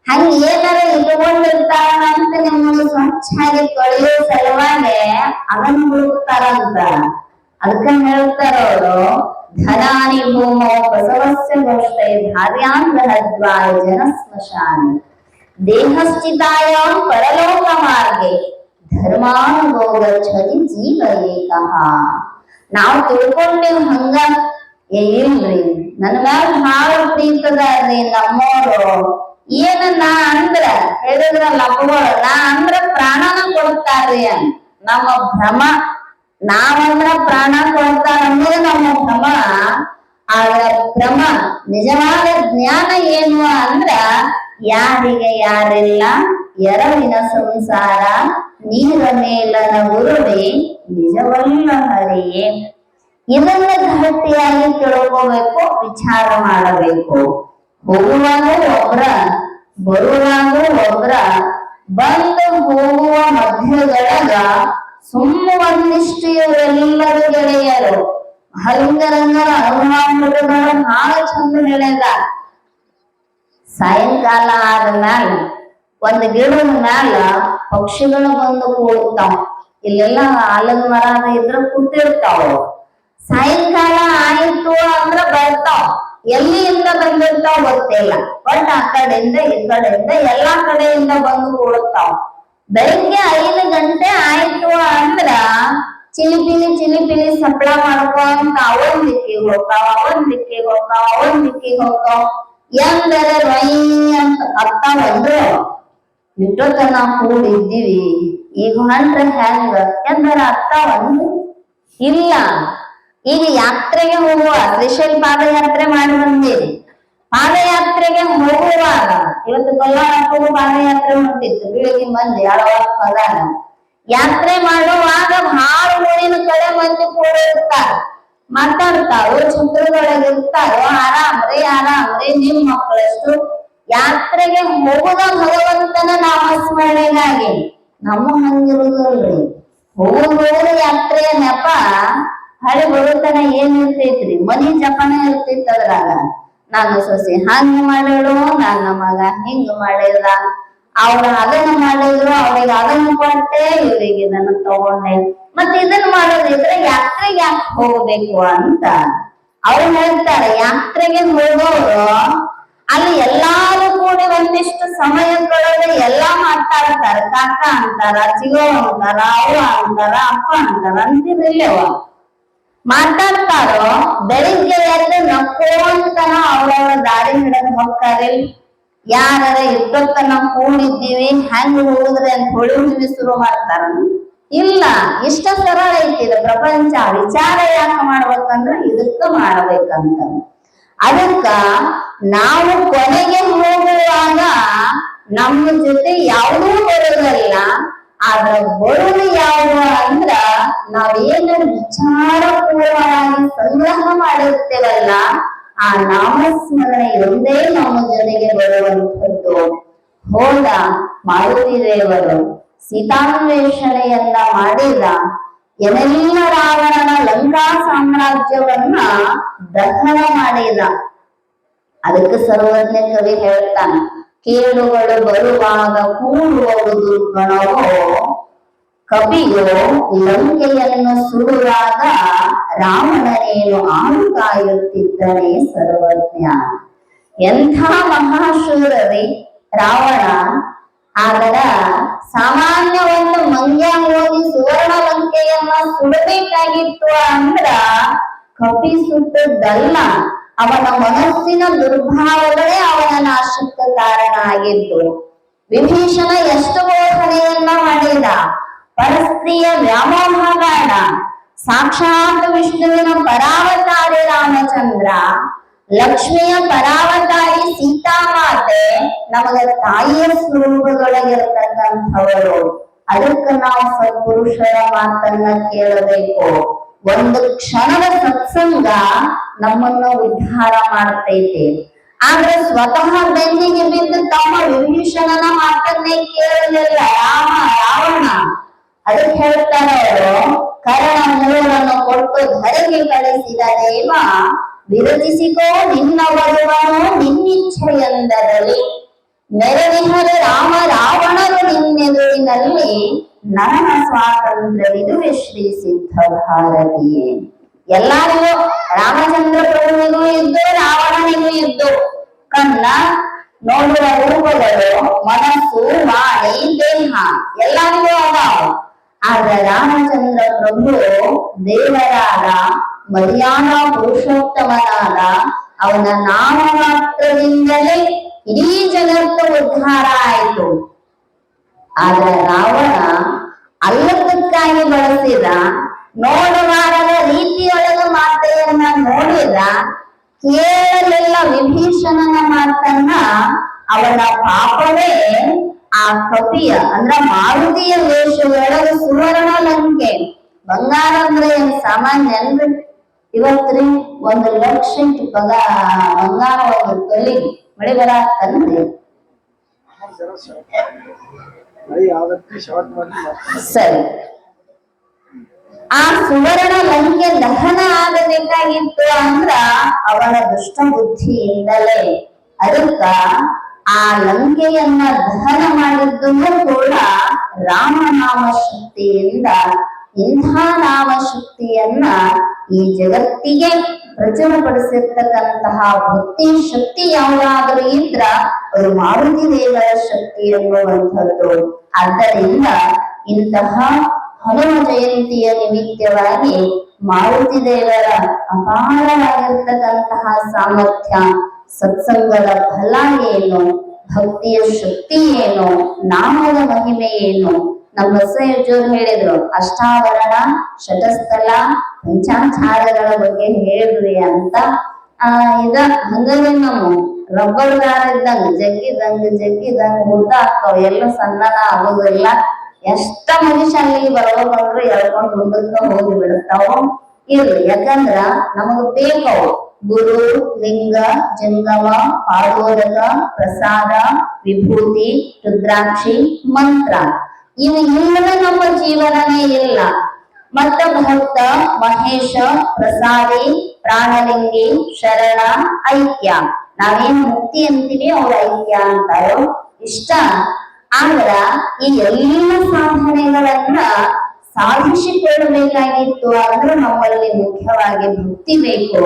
ಹಂಗ ಏನಾರ ಇಟ್ಕೊಂಡಿರ್ತಾರ ಅಂತ ನಿಮ್ಮನ್ನು ಸ್ವಚ್ಛಾಗಿ ತೊಳೆಯೋ ಸಲುವಾಗಿ ಅದನ್ನ ಹುಡುಕ್ತಾರಂತ. ಅದಕ್ಕ ಹೇಳ್ತಾರ ಅವರು, ಧನಾನಿ ಭೂಮೋ ಬಸವಸ್ಯ ಗೋಷ್ಠೆ ಭಾರ್ಯಾಂಗಹದ್ವಾಯ ಜನ ಸ್ಮಶಾನೆ ದೇಹಸ್ಥಿತಾಯಾಂ ಪರಲೋಕ ಮಾರ್ಗೆ ಧರ್ಮಾನುಭೋಗಚ್ಚತಿ ಜೀವ ಏಕಃ. ನಾವು ತಿಳ್ಕೊಂಡೇವ್ ಹಂಗ ಇಲ್ರಿ, ನನ್ ಮ್ಯಾಲ ಭಾಳ ಪ್ರೀತದಾರ್ರಿ ನಮ್ಮೋರು. ಏನ ನಾ ಅಂದ್ರ ಹೇಳಿದ್ರ ಲಪ್ಪಗಳು ನಾ ಅಂದ್ರ ಪ್ರಾಣನ ಕೊಡ್ತಾರ್ರಿ ಅಂತ ನಮ್ಮ ಭ್ರಮ. ನಾವಂದ್ರ ಪ್ರಾಣ ಕೊಡ್ತಾರ ಅನ್ನೋದು ನಮ್ಮ ಭ್ರಮ. ಆದ್ರ ಭ್ರಮ ನಿಜವಾದ ಜ್ಞಾನ ಏನು ಅಂದ್ರ ಯಾರಿಗೆ ಯಾರಿಲ್ಲ ಎರವಿನ ಸಂಸಾರ ನೀರ ಮೇಲನ ಉರುವೆ ನಿಜವಲ್ಲ ಹರಿಯೇ. ಇದನ್ನ ಗಟ್ಟಿಯಾಗಿ ತಿಳ್ಕೋಬೇಕು, ವಿಚಾರ ಮಾಡಬೇಕು. ಹೋಗುವಾಗ ಒಬ್ರ ಬರುವಾಗ ಒಬ್ರ ಬಂದು ಹೋಗುವ ಮಧ್ಯದೊಳಗ ಸುಮ್ಮ ಒಂದಿಷ್ಟು ಇವರೆಲ್ಲರೂ ಗೆಳೆಯರು ಹಂಗರಂಗರ ಅನುಭವಗಳು ಬಹಳ ಚಂದ ಹೇಳ್ಯಾರ. ಸಾಯಂಕಾಲ ಆದ ಮ್ಯಾಲ ಒಂದ್ ಗಿಡದ ಮ್ಯಾಲ ಪಕ್ಷಿಗಳು ಬಂದು ಕೂಡ್ತಾವ. ಇಲ್ಲೆಲ್ಲ ಆಲದ ಮರ ಇದ್ರ ಕೂತಿರ್ತಾವ. ಸಾಯಂಕಾಲ ಆಯ್ತು ಅಂದ್ರ ಬರ್ತಾವ. ಎಲ್ಲಿಂದ ಬಂದಿರ್ತಾವ ಗೊತ್ತಿಲ್ಲ, ಬಟ್ ಆ ಕಡೆಯಿಂದ ಈ ಕಡೆಯಿಂದ ಎಲ್ಲಾ ಕಡೆಯಿಂದ ಬಂದು ಕೂಡ್ತಾವ. ಬೆಳಿಗ್ಗೆ 5 ಗಂಟೆ ಆಯ್ತು ಅಂದ್ರ ಚಿಲಿಪಿಲಿ ಸಪ್ಳ ಮಾಡ್ಕೊಂತ ಅವನ್ ದಿಕ್ಕಿಗೆ ಹೋಗ್ತಾವ, ಅವನ್ ದಿಕ್ಕಿಗೆ ಹೋಗ್ತಾವ, ಅವನ್ ದಿಕ್ಕಿಗೆ ಹೋಗ್ತಾವ. ಎಂದರ ರೈ ಅಂತ ಅತ್ತಾವಂದ್ರು ಇಷ್ಟೊತ್ತನ ಕೂಡಿದ್ದೀವಿ, ಈಗ ಹೊಂಟ್ರೆ ಹೆಂಗ ಎಂದರ ಅತ್ತಾವಂದ್ರು ಇಲ್ಲ. ಈಗ ಯಾತ್ರೆಗೆ ಹೋಗುವ ಶ್ರೀಶೈಲ ಪಾದಯಾತ್ರೆ ಮಾಡಿ ಬಂದೀವಿ. ಪಾದಯಾತ್ರೆಗೆ ಹೋಗುವಾಗ ಇವತ್ತು ಕೊಲ್ಲಾಪುರ ಪಾದಯಾತ್ರೆ ಮಾಡ್ತಿತ್ತು ಬೆಳಿಗ್ಗೆ ಮಂದಿ ಅಳವಾಗ. ಯಾತ್ರೆ ಮಾಡುವಾಗ ಬಹಳ ಊರಿನ ಕಡೆ ಮಂದಿ ಕೂಡ ಇರ್ತಾರ, ಮಾತಾಡ್ತಾರೋ ಛತ್ರದೊಳಗಿರ್ತಾರೋ. ಆರಾಮ್ರಿ ನಿಮ್ ಮಕ್ಕಳಷ್ಟು ಯಾತ್ರೆಗೆ ಹೋಗುದ ಭಗವಂತನ ನಾಮಸ್ಮರಣೆಗಾಗಿ. ನಮ್ಮ ಹಂಗಿರುದಲ್ರಿ, ಹೋಗುವ ಯಾತ್ರೆಯ ನೆಪ ಹಳೆ ಬರುತ್ತನ ಏನ್ ಇರ್ತೈತ್ರಿ, ಮನಿ ಜಪನ ಇರ್ತೈತ್. ಅದ್ರಾಗ ನಾನು ಸೊಸೆ ಹಂಗ ಮಾಡಿಳು, ನನ್ನ ಮಗ ಹಿಂಗ ಮಾಡಿದ, ಅವ್ರ ಅದನ್ನ ಮಾಡಿದ್ರು, ಅವ್ರಿಗೆ ಅದನ್ನ ಕೊಟ್ಟೆ, ಇವ್ರಿಗೆ ಇದನ್ನ ತಗೊಂಡೆ, ಮತ್ತೆ ಇದನ್ನ ಮಾಡೋದಿದ್ರೆ ಯಾತ್ರೆಗೆ ಯಾಕೆ ಹೋಗ್ಬೇಕು ಅಂತ ಅವ್ರು ಹೇಳ್ತಾರೆ. ಯಾತ್ರೆಗೆ ಹೋಗೋರು ಅಲ್ಲಿ ಎಲ್ಲಾರು ಕೂಡಿ ಒಂದಿಷ್ಟು ಸಮಯದೊಳಗೆ ಎಲ್ಲಾ ಮಾತಾಡ್ತಾರ. ಕಾಕ ಅಂತಾರ, ಚಿಗೋ ಅಂತಾರ, ಅವ್ವ ಅಂತಾರ, ಅಪ್ಪ ಅಂತಾರ ಅಂತಿರ್ಲಿಲ್ಲವ ಮಾತಾಡ್ತಾರೋ. ಬೆಳಿಗ್ಗೆ ಎದ್ದು ನಕ್ಕೋಂತನ ಅವ್ರವ್ರ ದಾರಿ ಹಿಡಿದು ಹೋಗ್ತಾರೆ. ಯಾರ ಇಷ್ಟೊತ್ತನ ಕೂಡಿದ್ದೀವಿ ಹೆಂಗ್ ಹೋಗುದ್ರಿ ಅಂತ ಹೊಳಿ ಶುರು ಮಾಡ್ತಾರ. ಇಲ್ಲ, ಇಷ್ಟ ಸರಳ ಐತಿದ ಪ್ರಪಂಚ. ವಿಚಾರ ಯಾಕೆ ಮಾಡ್ಬೇಕಂದ್ರ ಇದಕ್ಕ ಮಾಡ್ಬೇಕಂತ. ಅದಕ್ಕ ನಾವು ಕೊನೆಗೆ ಹೋಗುವಾಗ ನಮ್ಮ ಜೊತೆ ಯಾವುದೂ ಬರುವುದಲ್ಲ. ಆದ್ರ ಬರುವುದು ಯಾವುದು ಅಂದ್ರ ನಾವೇನ ವಿಚಾರಪೂರ್ವವಾಗಿ ಸಂಗ್ರಹ ಮಾಡಿರ್ತೇವಲ್ಲ, ಆ ನಾಮಸ್ಮರಣೆ ಒಂದೇ ನಮ್ಮ ಜೊತೆಗೆ ಬರುವಂಥದ್ದು. ಹೋದ ಮಾರುತಿ ದೇವರು ಸೀತಾನ್ವೇಷಣೆಯನ್ನ ಮಾಡಿದ. ಏನೆಲ್ಲ ರಾವಣನ ಲಂಕಾ ಸಾಮ್ರಾಜ್ಯವನ್ನ ದಹನ ಮಾಡಿದ. ಅದಕ್ಕೆ ಸರ್ವಜ್ಞ ಕವಿ ಹೇಳ್ತಾನ, ಕೇಳುಗಳು ಬರುವಾಗ ಕೂಡುವುದು ಗಣವೋ, ಕಪಿಯೋ ಲಂಕೆಯನ್ನು ಸುಡುವಾಗ ರಾವಣನೇನು ಆಳು ಕಾಯುತ್ತಿದ್ದನೇ ಸರ್ವಜ್ಞ. ಎಂಥ ಮಹಾಶೂರರಿ ರಾವಣ. ಆದರ ಸಾಮಾನ್ಯ ಒಂದು ಮಂಗ್ಯ ಹೋಗಿ ಸುವರ್ಣ ಲಂಕೆಯನ್ನ ಸುಡಬೇಕಾಗಿತ್ತು ಅಂದ್ರ ಕಪಿ ಸುಟ್ಟದ್ದಲ್ಲ, ಅವನ ಮನಸ್ಸಿನ ದುರ್ಭಾವಗಳೇ ಅವನ ನಾಶಕ್ಕೆ ಕಾರಣ ಆಗಿದ್ದು. ವಿಭೀಷಣ ಎಷ್ಟು ಬೋಧನೆಯನ್ನ ಮಾಡಿದ. ಪರಸ್ತ್ರೀಯ ವ್ಯಾಮೋಹ ಬೇಡ, ಸಾಕ್ಷಾತ್ ವಿಷ್ಣುವಿನ ಪರಾವತಾರಿ ರಾಮಚಂದ್ರ, ಲಕ್ಷ್ಮಿಯ ಪರಾವತಾರಿ ಸೀತಾಮಾತೆ ನಮಗೆ ತಾಯಿಯ ಸ್ವರೂಪದೊಳಗಿರತಕ್ಕಂಥವರು. ಅದಕ್ಕೆ ನಾವು ಸತ್ಪುರುಷರ ಮಾತನ್ನ ಕೇಳಬೇಕು. ಒಂದು ಕ್ಷಣದ ಸತ್ಸಂಗ ನಮ್ಮನ್ನು ಉದ್ಧಾರ ಮಾಡ್ತೈತಿ. ಆದ್ರೆ ಸ್ವತಃ ಬೆನ್ನಿಗೆ ಬಿದ್ದು ತಮ್ಮ ವಿಭೀಷಣನ ಮಾತನ್ನೇ ಕೇಳಲಿಲ್ಲ ರಾವಣ. ಅದಕ್ಕೆ ಹೇಳ್ತಾರೆ ಅವರು, ಕರ್ಣ ಮೂರನ್ನು ಕೊಟ್ಟು ಧರೆಗೆ ಕಳಿಸಿದ ದೇವ, ವಿರಚಿಸಿಕೋ ನಿನ್ನ ಬರುವನು ನಿನ್ನಿಚ್ಛೆಯೆಂದರಲ್ಲಿ, ಮೆರವಿಹರೆ ರಾಮ ರಾವಣರು ನಿನ್ನೆದುರಿನಲ್ಲಿ, ನರನ ಸ್ವಾತಂತ್ರ್ಯವಿದುವೆ ಶ್ರೀ ಸಿದ್ಧ ಭಾರತೀಯೇ. ಎಲ್ಲಾರಿಗೂ ರಾಮಚಂದ್ರ ಪ್ರಭುವಿಗೂ ಇದ್ದು ರಾವಣನಿಗೂ ಇದ್ದು ಕಣ್ಣ ನೋಡುವ ರೂಪಗಳು ಮನಸ್ಸು ವಾಣಿ ದೇಹ ಎಲ್ಲರಿಗೂ ಅದಾವ. ಆದ್ರೆ ರಾಮಚಂದ್ರ ಪ್ರಭು ದೇವರಾದ ಮರ್ಯಾದ ಪುರುಷೋತ್ತಮನಾದ ಅವನ ನಾಮ ಮಾತ್ರದಿಂದಲೇ ಇಡೀ ಜಗತ್ತು ಉದ್ಧಾರ ಆಯಿತು. ಆದ್ರೆ ರಾವಣ ಅಲ್ಲದಕ್ಕಾಗಿ ಬಳಸಿದ ನೋಡಬಾರದ ರೀತಿಯೊಳಗ ಮಾತೆಯನ್ನ ನೋಡಿದ, ಕೇಳಲಿಲ್ಲ ವಿಭೀಷಣನ ಮಾತನ್ನ. ಅವನ ಪಾಪವೇ ಆ ಕಪಿಯ ಅಂದ್ರ ಮಾರುತಿಯ ವೇಷದೊಳಗ ಸುವರ್ಣ ಲಂಕೆ. ಬಂಗಾರ ಅಂದ್ರೆ ಏನ್ ಸಾಮಾನ್ಯ ಅನ್ರಿ? ಇವತ್ರಿ 1,00,000 ಬಂಗಾರ ಒಂದು ತೊಲಿ ಮಳೆ ಬರತ್ತನ್ರಿ. ಸರಿ, ಆ ಸುವರ್ಣ ಲಂಕೆ ದಹನ ಆಗಬೇಕಾಗಿತ್ತು ಅಂದ್ರ ಅವನ ದುಷ್ಟ ಬುದ್ಧಿಯಿಂದಲೇ. ಅದಕ್ಕ ಆ ಲಂಕೆಯನ್ನ ದಹನ ಮಾಡಿದ್ದು ಕೂಡ ರಾಮನಾಮ ಶಕ್ತಿಯಿಂದ. ಇಂಥ ನಾಮ ಶಕ್ತಿಯನ್ನ ಈ ಜಗತ್ತಿಗೆ ಪ್ರಚುರಪಡಿಸಿರ್ತಕ್ಕಂತಹ ಭಕ್ತಿ ಶಕ್ತಿ ಯಾವುದಾದರೂ ಇದ್ರ ಅದು ಮಾರುತಿ ದೇವರ ಶಕ್ತಿ ಎನ್ನುವಂಥದ್ದು. ಆದ್ದರಿಂದ ಇಂತಹ ಹನುಮ ಜಯಂತಿಯ ನಿಮಿತ್ತವಾಗಿ ಮಾರುತಿ ದೇವರ ಅಪಾರವಾಗಿರ್ತಕ್ಕಂತಹ ಸಾಮರ್ಥ್ಯ, ಸತ್ಸಂಗದ ಫಲ ಏನು, ಭಕ್ತಿಯ ಶಕ್ತಿ ಏನು, ನಾಮದ ಮಹಿಮೆ ಏನು, ನಮ್ಮ ಬಸವಜ್ಜರು ಹೇಳಿದ್ರು. ಅಷ್ಟಾವರಣ, ಶತಸ್ಥಲ, ಪಂಚಾಚಾರಗಳ ಬಗ್ಗೆ ಹೇಳ್ರಿ ಅಂತ. ಇದ ಹಂಗನೇ ನಮ್ಮ ರಬ್ಬರ್ ದಾರ ಇದ್ದಂಗ ಜಗ್ಗಿದಂಗ ಉದ್ದ ಆಗ್ತಾವ, ಎಲ್ಲ ಸಣ್ಣನ ಆಗೋದಿಲ್ಲ. ಎಷ್ಟ ಮನುಷ್ಯ ಅಲ್ಲಿಗೆ ಬರ್ಬೇಕಂದ್ರು ಎಳ್ಕೊಂಡ್ ಮುಂದಕ್ಕ ಹೋಗಿ ಬಿಡ್ತಾವ. ಇರ್ಲಿ, ಯಾಕಂದ್ರ ನಮಗ ಬೇಕವು ಗುರು, ಲಿಂಗ, ಜಂಗಮ, ಪಾದೋದಕ, ಪ್ರಸಾದ, ವಿಭೂತಿ, ರುದ್ರಾಕ್ಷಿ, ಮಂತ್ರ. ಇವು ಇಲ್ಲದೆ ನಮ್ಮ ಜೀವನನೇ ಇಲ್ಲ. ಮತ್ತ ಭಕ್ತ, ಮಹೇಶ, ಪ್ರಸಾದಿ, ಪ್ರಾಣಲಿಂಗಿ, ಶರಣ, ಐಕ್ಯ. ನಾವೇನ್ ಮುಕ್ತಿ ಅಂತೀವಿ ಅವ್ರ ಐಕ್ಯ ಅಂತಾರೋ ಇಷ್ಟ. ಆದ್ರ ಈ ಎಲ್ಲ ಸಾಧನೆಗಳನ್ನ ಸಾಧಿಸಿಕೊಳ್ಳಬೇಕಾಗಿತ್ತು ಅಂದ್ರೆ ನಮ್ಮಲ್ಲಿ ಮುಖ್ಯವಾಗಿ ಭಕ್ತಿ ಬೇಕು,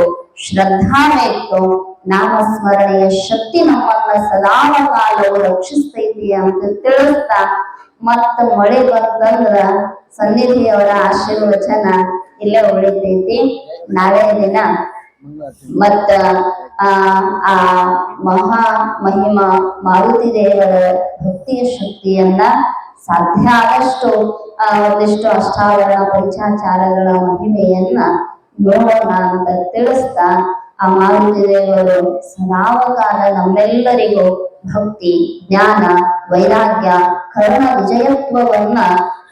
ಶ್ರದ್ಧಾ ಬೇಕು, ನಾಮಸ್ಮರಣೆಯ ಶಕ್ತಿ ನಮ್ಮನ್ನ ಸದಾವ ಕಾಲವು ರಕ್ಷಿಸ್ತೈತಿ ಅಂತ ತಿಳಿಸ್ತಾ, ಮತ್ತ ಮಳೆ ಬಂತಂದ್ರ ಸನ್ನಿಧಿಯವರ ಆಶೀರ್ವಚನ ಇಲ್ಲೇ ಉಳಿತೈತಿ. ನಾಳೆ ದಿನ ಮತ್ತ ಆ ಮಹಾ ಮಹಿಮಾ ಮಾರುತಿ ದೇವರ ಭಕ್ತಿಯ ಶಕ್ತಿಯನ್ನ ಸಾಧ್ಯ ಆದಷ್ಟು ಒಂದಿಷ್ಟು ಅಷ್ಟಾವರಣ ಪಂಚಾಚಾರಗಳ ಮಹಿಮೆಯನ್ನ ನೋಡೋಣ ಅಂತ ತಿಳಿಸ್ತಾ, ಆ ಮಾರುತಿ ದೇವರು ಸದಾವಕಾಲ ನಮ್ಮೆಲ್ಲರಿಗೂ ಭಕ್ತಿ, ಜ್ಞಾನ, ವೈರಾಗ್ಯ, ಕರ್ಣ ವಿಜಯತ್ವವನ್ನ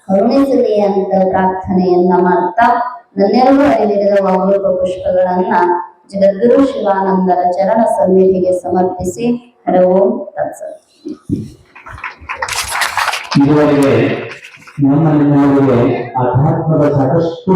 ಕರುಣಿಸಲಿ ಅಂತ ಪ್ರಾರ್ಥನೆಯನ್ನ ಮಾಡ್ತಾ, ನನ್ನೆರಡು ಅರಿವಿರದ ಅಮೃತ ಪುಷ್ಪಗಳನ್ನ ಜಗದ್ಗುರು ಶಿವಾನಂದರ ಚರಣ ಸನ್ನಿಧಿಗೆ ಸಮರ್ಪಿಸಿ ಹರವು ತತ್ಸತ್. ಇದುವರೆಗೆ ನಮ್ಮಲ್ಲಿ ಆಧ್ಯಾತ್ಮದ ಸಾಕಷ್ಟು